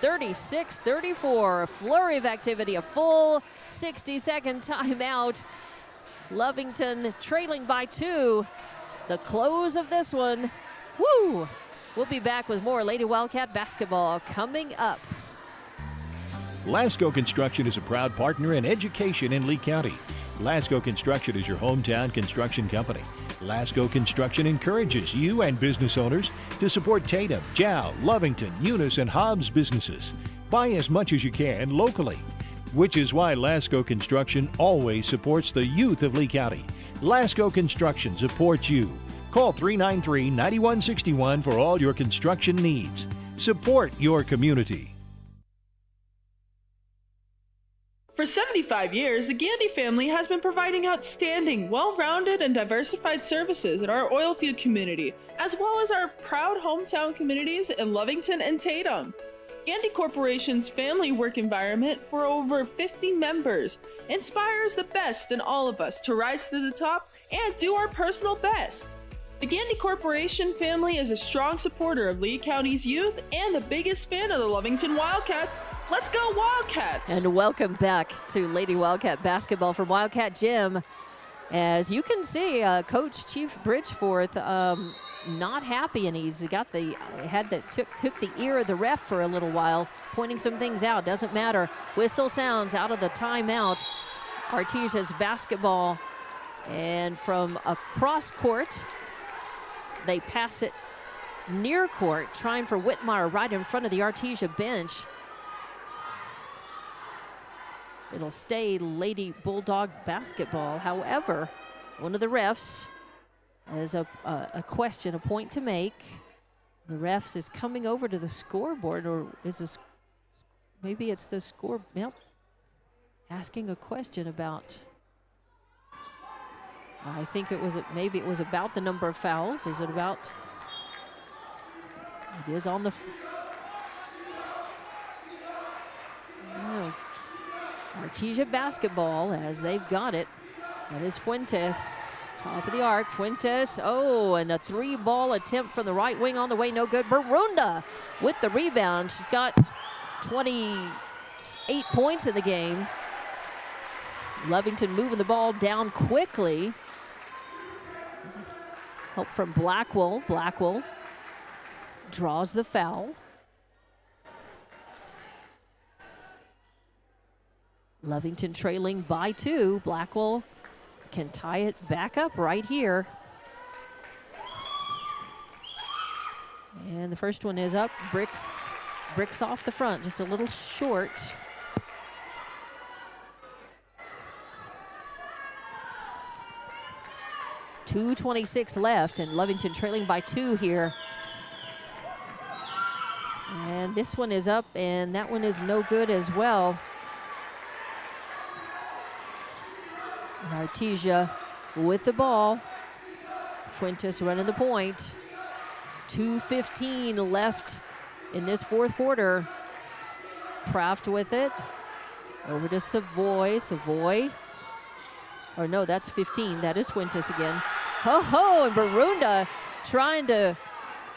36-34. A flurry of activity, a full 60-second timeout. Lovington trailing by 2. The close of this one. Woo! We'll be back with more Lady Wildcat basketball coming up. Lasco Construction is a proud partner in education in Lee County. Lasco Construction is your hometown construction company. Lasco Construction encourages you and business owners to support Tatum, Jow, Lovington, Eunice, and Hobbs businesses. Buy as much as you can locally, which is why Lasco Construction always supports the youth of Lee County. Lasco Construction supports you. Call 393-9161 for all your construction needs. Support your community. For 75 years, the Gandy family has been providing outstanding, well-rounded, and diversified services in our oil field community, as well as our proud hometown communities in Lovington and Tatum. Gandy Corporation's family work environment for over 50 members inspires the best in all of us to rise to the top and do our personal best. The Gandy Corporation family is a strong supporter of Lee County's youth and the biggest fan of the Lovington Wildcats. Let's go Wildcats! And welcome back to Lady Wildcat basketball from Wildcat Gym. As you can see, Coach Chief Bridgeforth not happy, and he's got the took the ear of the ref for a little while, pointing some things out. Doesn't matter. Whistle sounds out of the timeout. Artesia's basketball, and from across court, they pass it near court, trying for Whitmire right in front of the Artesia bench. It'll stay Lady Bulldog basketball. However, one of the refs has a question, a point to make. The refs is coming over to the scoreboard, or is this, maybe it's the score, yep, asking a question about, I think it was, maybe it was about the number of fouls. Is it about, it is on the, no. Artesia basketball as they've got it. That is Fuentes, top of the arc. Fuentes, oh, and a 3-ball attempt from the right wing on the way, no good. Barunda with the rebound. She's got 28 points in the game. Lovington moving the ball down quickly. Help from Blackwell. Blackwell draws the foul. Lovington trailing by 2. Blackwell can tie it back up right here. And the first one is up. Bricks off the front, just a little short. .226 left, and Lovington trailing by 2 here. And this one is up, and that one is no good as well. And Artesia with the ball. Fuentes running the point. 2:15 left in this fourth quarter. Kraft with it. Over to Savoy. Savoy. Or no, that's 15. That is Fuentes again. Ho-ho, and Barunda trying to,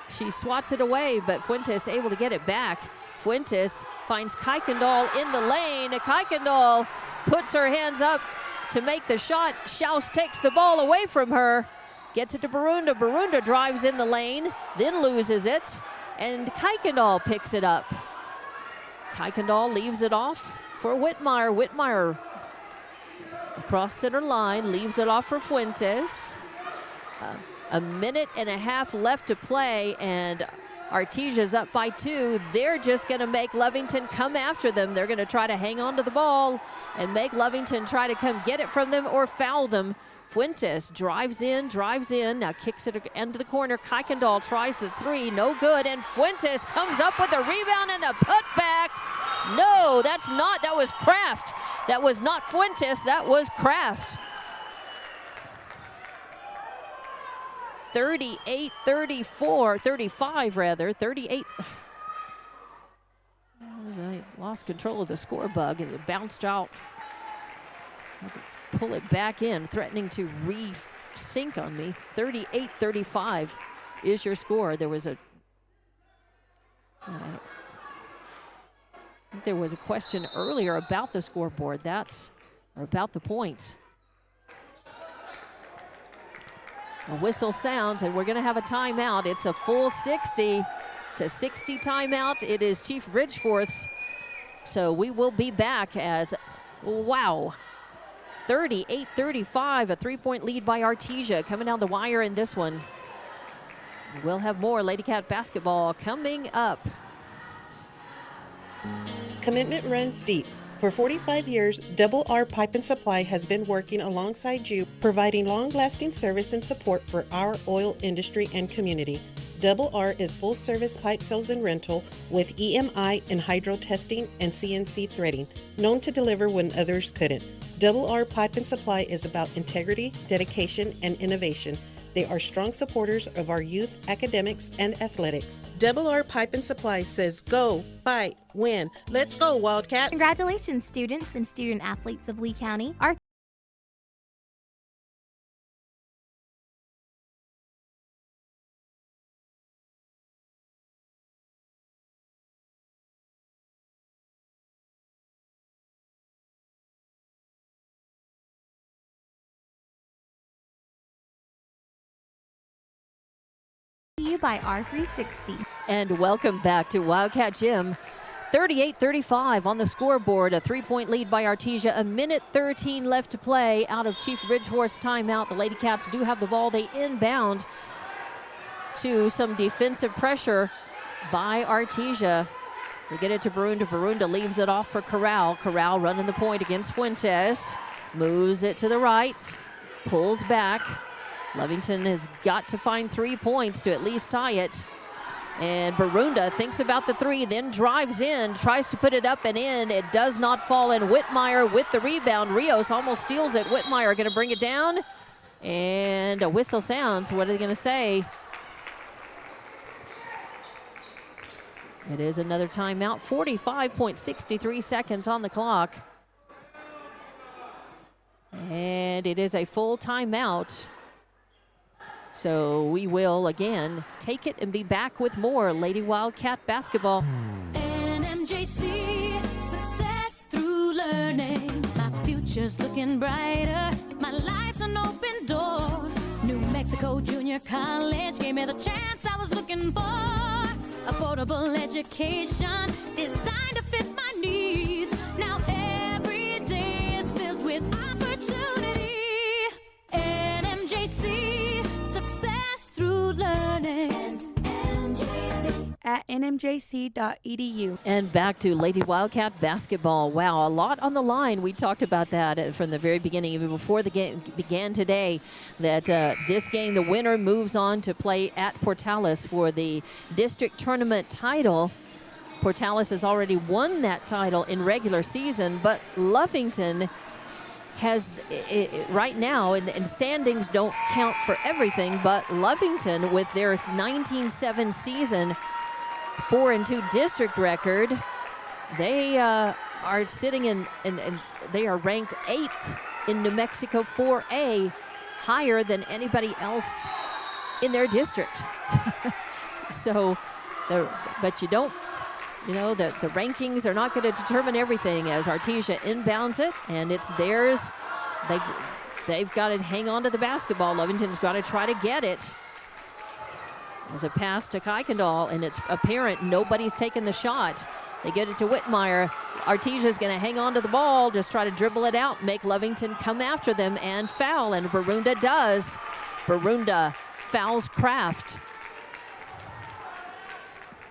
she swats it away, but Fuentes able to get it back. Fuentes finds Kuykendall in the lane. Kuykendall puts her hands up to make the shot. Schaus takes the ball away from her. Gets it to Barunda. Barunda drives in the lane, then loses it. And Kuykendall picks it up. Kuykendall leaves it off for Whitmire. Whitmire across center line, leaves it off for Fuentes. A minute and a half left to play, and Artesia's up by 2. They're just going to make Lovington come after them. They're going to try to hang on to the ball and make Lovington try to come get it from them or foul them. Fuentes drives in, now kicks it into the corner. Kuykendall tries the 3, no good, and Fuentes comes up with a rebound and the putback. No, that was Kraft. That was not Fuentes, that was Kraft. 35 rather, 38. I lost control of the score bug and it bounced out. Had to pull it back in, threatening to re-sync on me. 38-35 is your score. There was a think there was a question earlier about the scoreboard. Or about the points. A whistle sounds, and we're going to have a timeout. It's a full 60 to 60 timeout. It is Chief Ridgeforth's. So we will be back as, wow, 38-35, a 3-point lead by Artesia coming down the wire in this one. We'll have more Lady Cat basketball coming up. Commitment runs deep. For 45 years, Double R Pipe and Supply has been working alongside you, providing long-lasting service and support for our oil industry and community. Double R is full-service pipe sales and rental with EMI and hydro testing and CNC threading, known to deliver when others couldn't. Double R Pipe and Supply is about integrity, dedication, and innovation. They are strong supporters of our youth, academics, and athletics. Double R Pipe and Supply says go, fight, win. Let's go, Wildcats. Congratulations, students and student athletes of Lee County. By R360. And welcome back to Wildcat Gym. 38-35 on the scoreboard, a 3-point lead by Artesia. A minute 13 left to play out of Chief Ridgeforth's timeout. The Lady Cats do have the ball. They inbound to some defensive pressure by Artesia. We get it to Barunda. Barunda leaves it off for Corral. Corral running the point against Fuentes. Moves it to the right. Pulls back. Lovington has got to find 3 points to at least tie it. And Barunda thinks about the 3, then drives in, tries to put it up and in. It does not fall in. Whitmire with the rebound. Rios almost steals it. Whitmire going to bring it down. And a whistle sounds. What are they going to say? It is another timeout. 45.63 seconds on the clock. And it is a full timeout. So we will, again, take it and be back with more Lady Wildcat basketball. NMJC, success through learning. My future's looking brighter. My life's an open door. New Mexico Junior College gave me the chance I was looking for. Affordable education designed to fit my needs. Now every day is filled with opportunity. NMJC, success through learning. At nmjc.edu. And back to Lady Wildcat basketball. Wow, a lot on the line. We talked about that from the very beginning, even before the game began today, that this game, the winner moves on to play at Portales for the district tournament title. Portales has already won that title in regular season, but Lovington has right now, and standings don't count for everything, but Lovington with their 19-7 season, 4-2 district record, they are sitting in they are ranked 8th in New Mexico 4A, higher than anybody else in their district. So, but you don't, you know, the rankings are not going to determine everything as Artesia inbounds it, and it's theirs. They've got to hang on to the basketball. Lovington's got to try to get it. There's a pass to Kuykendall, and it's apparent nobody's taking the shot. They get it to Whitmire. Artesia's going to hang on to the ball, just try to dribble it out, make Lovington come after them and foul, and Barunda does. Barunda fouls Kraft.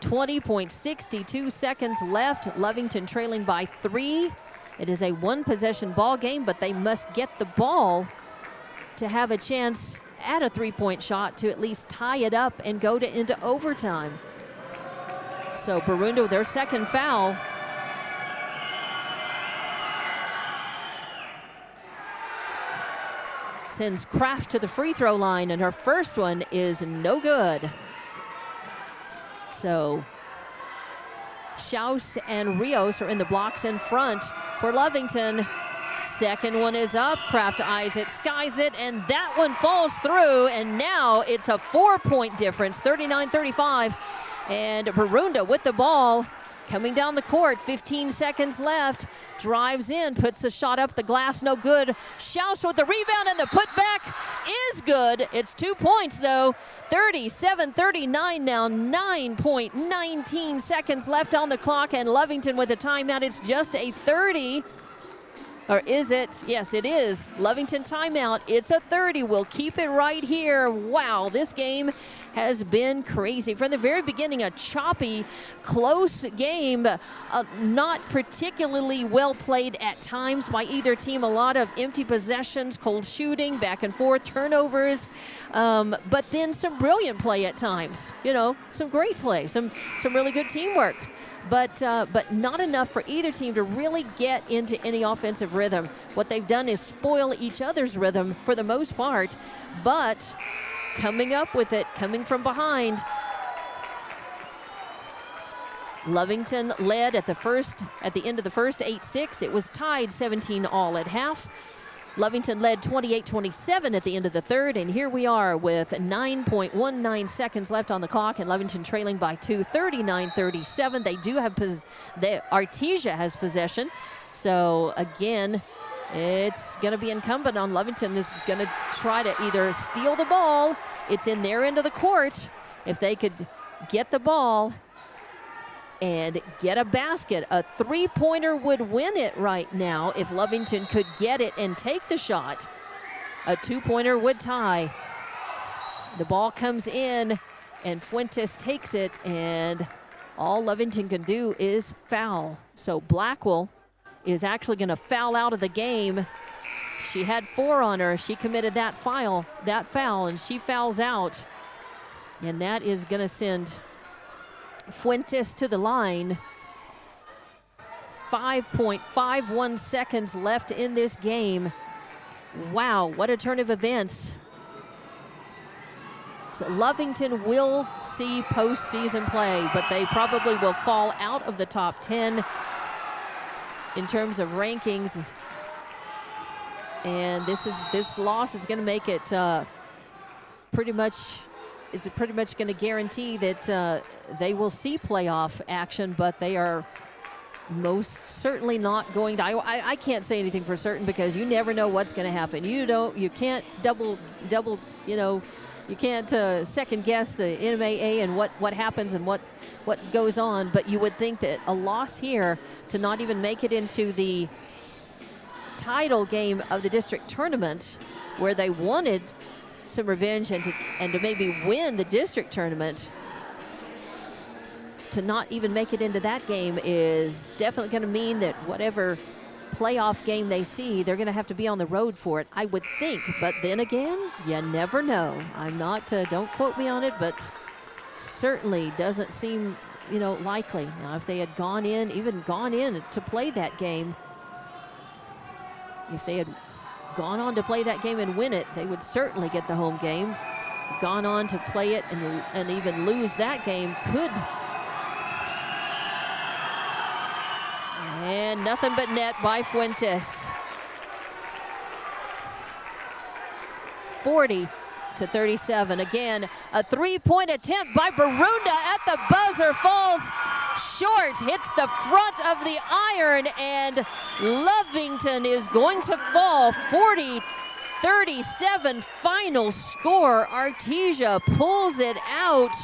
20.62 seconds left. Lovington trailing by 3. It is a one-possession ball game, but they must get the ball to have a chance at a 3-point shot to at least tie it up and go into overtime. So Barunda, their second foul. Sends Kraft to the free throw line, and her first one is no good. So Schaus and Rios are in the blocks in front for Lovington. Second one is up. Kraft eyes it, skies it, and that one falls through. And now it's a 4-point difference, 39-35. And Barunda with the ball. coming down the court, 15 seconds left, drives in, puts the shot up the glass, no good. Schaus with the rebound, and the putback is good. It's 2 points, though. 37-39 now, 9.19 seconds left on the clock, and Lovington with a timeout. It's just a 30. Or is it? Yes, it is. Lovington timeout. It's a 30. We'll keep it right here. Wow, this game has been crazy. From the very beginning, a choppy, close game. Not particularly well played at times by either team. A lot of empty possessions, cold shooting, back and forth, turnovers. But then some brilliant play at times. You know, some great play, some really good teamwork. But not enough for either team to really get into any offensive rhythm. What they've done is spoil each other's rhythm for the most part, but coming up with it, coming from behind. Lovington led at the end of the first 8-6. It was tied 17-all at half. Lovington led 28-27 at the end of the third, and here we are with 9.19 seconds left on the clock, and Lovington trailing by 2, 39-37. They do have Artesia has possession, so again, it's going to be incumbent on Lovington is going to try to either steal the ball. It's in their end of the court. If they could get the ball and get a basket. A three-pointer would win it right now if Lovington could get it and take the shot. A two-pointer would tie. The ball comes in, and Fuentes takes it, and all Lovington can do is foul. So Blackwell is actually going to foul out of the game. She had 4 on her. She committed that foul, and she fouls out. And that is going to send Fuentes to the line. 5.51 seconds left in this game. Wow, what a turn of events. So Lovington will see postseason play, but they probably will fall out of the top 10 in terms of rankings. And this loss is going to make it pretty much going to guarantee that they will see playoff action, but they are most certainly not going to. I can't say anything for certain because you never know what's going to happen. You can't double, you can't second guess the NMAA and what happens and what goes on, but you would think that a loss here to not even make it into the title game of the district tournament where they wanted some revenge and to maybe win the district tournament, to not even make it into that game is definitely going to mean that whatever playoff game they see, they're going to have to be on the road for it, I would think. But then again, you never know. I'm not, don't quote me on it, but certainly doesn't seem, likely. Now, if they had gone in to play that game, if they had gone on to play that game and win it, they would certainly get the home game. Gone on to play it and even lose that game could. And nothing but net by Fuentes. 40-37. Again, a three-point attempt by Barunda at the buzzer, falls short, hits the front of the iron, and Lovington is going to fall. 40-37 final score. Artesia pulls it out.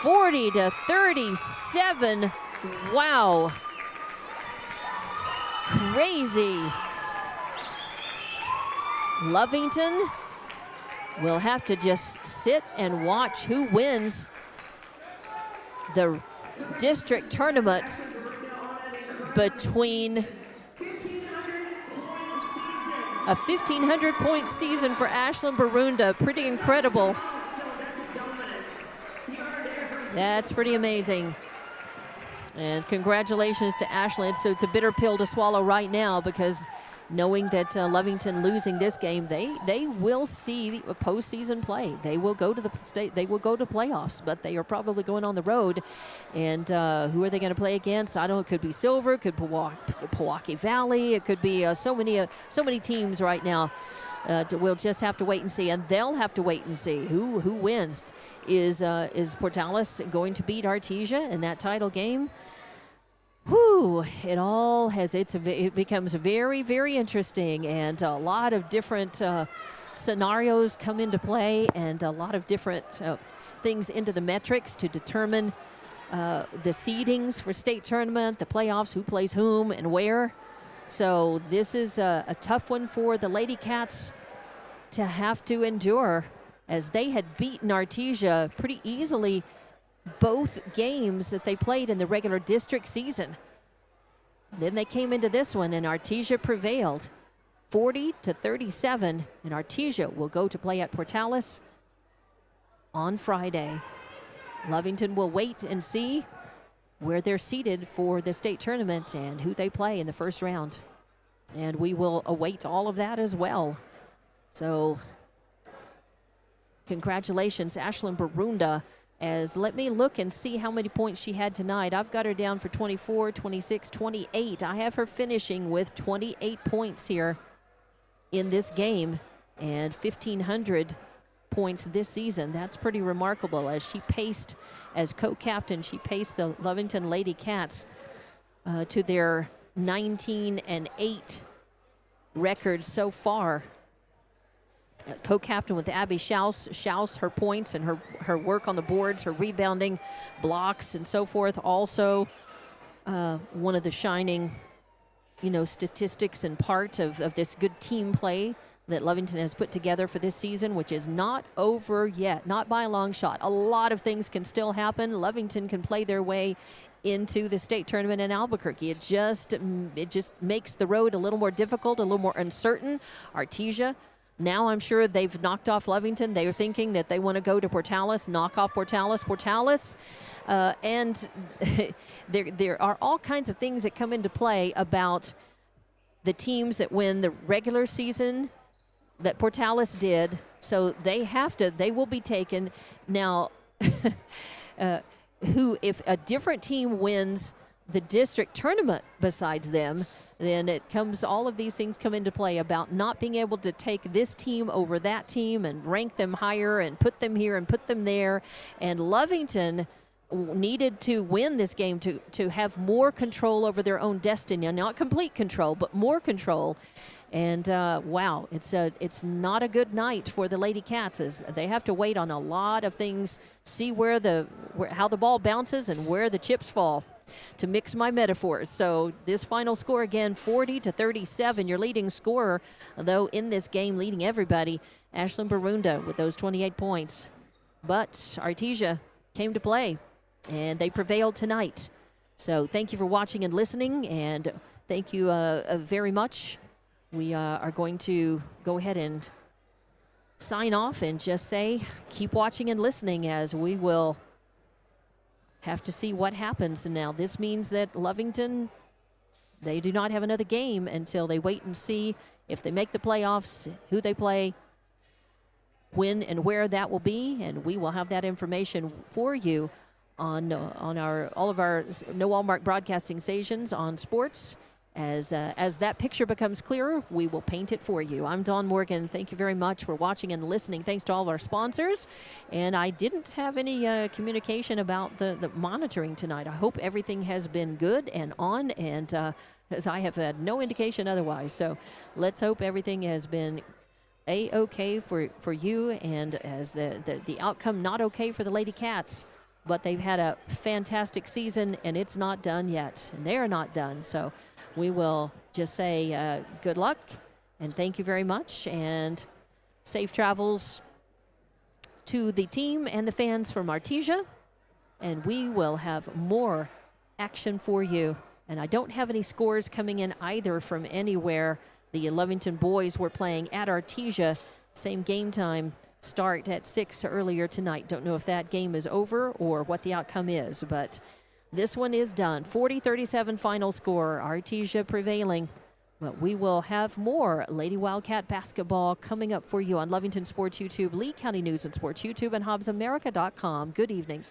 40-37. Wow. Crazy. Lovington will have to just sit and watch who wins the district tournament between a 1,500-point season for Ashlyn Barunda. Pretty incredible. That's pretty amazing. And congratulations to Ashlyn. So it's a bitter pill to swallow right now because knowing that Lovington losing this game, they will see a postseason play. They will go to the state. They will go to playoffs, but they are probably going on the road. And who are they going to play against? I don't know. It could be Silver. It could be Pewaukee Valley. It could be so many teams right now We'll just have to wait and see, and they'll have to wait and see who wins. Is Portales going to beat Artesia in that title game? Whew, it becomes very, very interesting, and a lot of different scenarios come into play, and a lot of different things into the metrics to determine the seedings for state tournament, the playoffs, who plays whom and where. So this is a tough one for the Lady Cats to have to endure, as they had beaten Artesia pretty easily both games that they played in the regular district season. Then they came into this one, and Artesia prevailed 40-37, and Artesia will go to play at Portales on Friday. Lovington will wait and see where they're seated for the state tournament and who they play in the first round. And we will await all of that as well. So congratulations, Ashlyn Barunda. As let me look and see how many points she had tonight. I've got her down for 24, 26, 28. I have her finishing with 28 points here in this game, and 1,500 points this season. That's pretty remarkable. As she paced, as co-captain, she paced the Lovington Lady Cats to their 19-8 record so far. As co-captain with Abby Schaus, her points and her work on the boards, her rebounding, blocks, and so forth. Also, one of the shining, statistics and part of this good team play that Lovington has put together for this season, which is not over yet, not by a long shot. A lot of things can still happen. Lovington can play their way into the state tournament in Albuquerque. It just makes the road a little more difficult, a little more uncertain. Artesia, now I'm sure they've knocked off Lovington. They're thinking that they want to go to Portales, knock off Portales. And there are all kinds of things that come into play about the teams that win the regular season that Portales did. So they will be taken. Now, if a different team wins the district tournament besides them, then all of these things come into play about not being able to take this team over that team and rank them higher and put them here and put them there. And Lovington needed to win this game to have more control over their own destiny. Not complete control, but more control. And wow, it's not a good night for the Lady Cats, as they have to wait on a lot of things, see how the ball bounces and where the chips fall, to mix my metaphors. So this final score again, 40-37. Your leading scorer, though, in this game, leading everybody, Ashlyn Barunda with those 28 points. But Artesia came to play, and they prevailed tonight. So thank you for watching and listening, and thank you very much. We are going to go ahead and sign off and just say keep watching and listening, as we will have to see what happens. And now this means that Lovington, they do not have another game until they wait and see if they make the playoffs, who they play, when and where that will be, and we will have that information for you on all of our No Wallmark broadcasting stations on sports. As that picture becomes clearer, we will paint it for you. I'm Dawn Morgan. Thank you very much for watching and listening. Thanks to all of our sponsors. And I didn't have any communication about the monitoring tonight. I hope everything has been good and on, and as I have had no indication otherwise. So let's hope everything has been A-okay for you, and as the outcome not okay for the Lady Cats. But they've had a fantastic season, and it's not done yet. And they're not done. So we will just say good luck, and thank you very much, and safe travels to the team and the fans from Artesia. And we will have more action for you. And I don't have any scores coming in either from anywhere. The Lovington boys were playing at Artesia, same game time. Start at 6 earlier tonight. Don't know if that game is over or what the outcome is, but this one is done. 40-37 final score, Artesia prevailing. But we will have more Lady Wildcat basketball coming up for you on Lovington Sports YouTube, Lee County News and Sports YouTube, and HobbsAmerica.com. Good evening.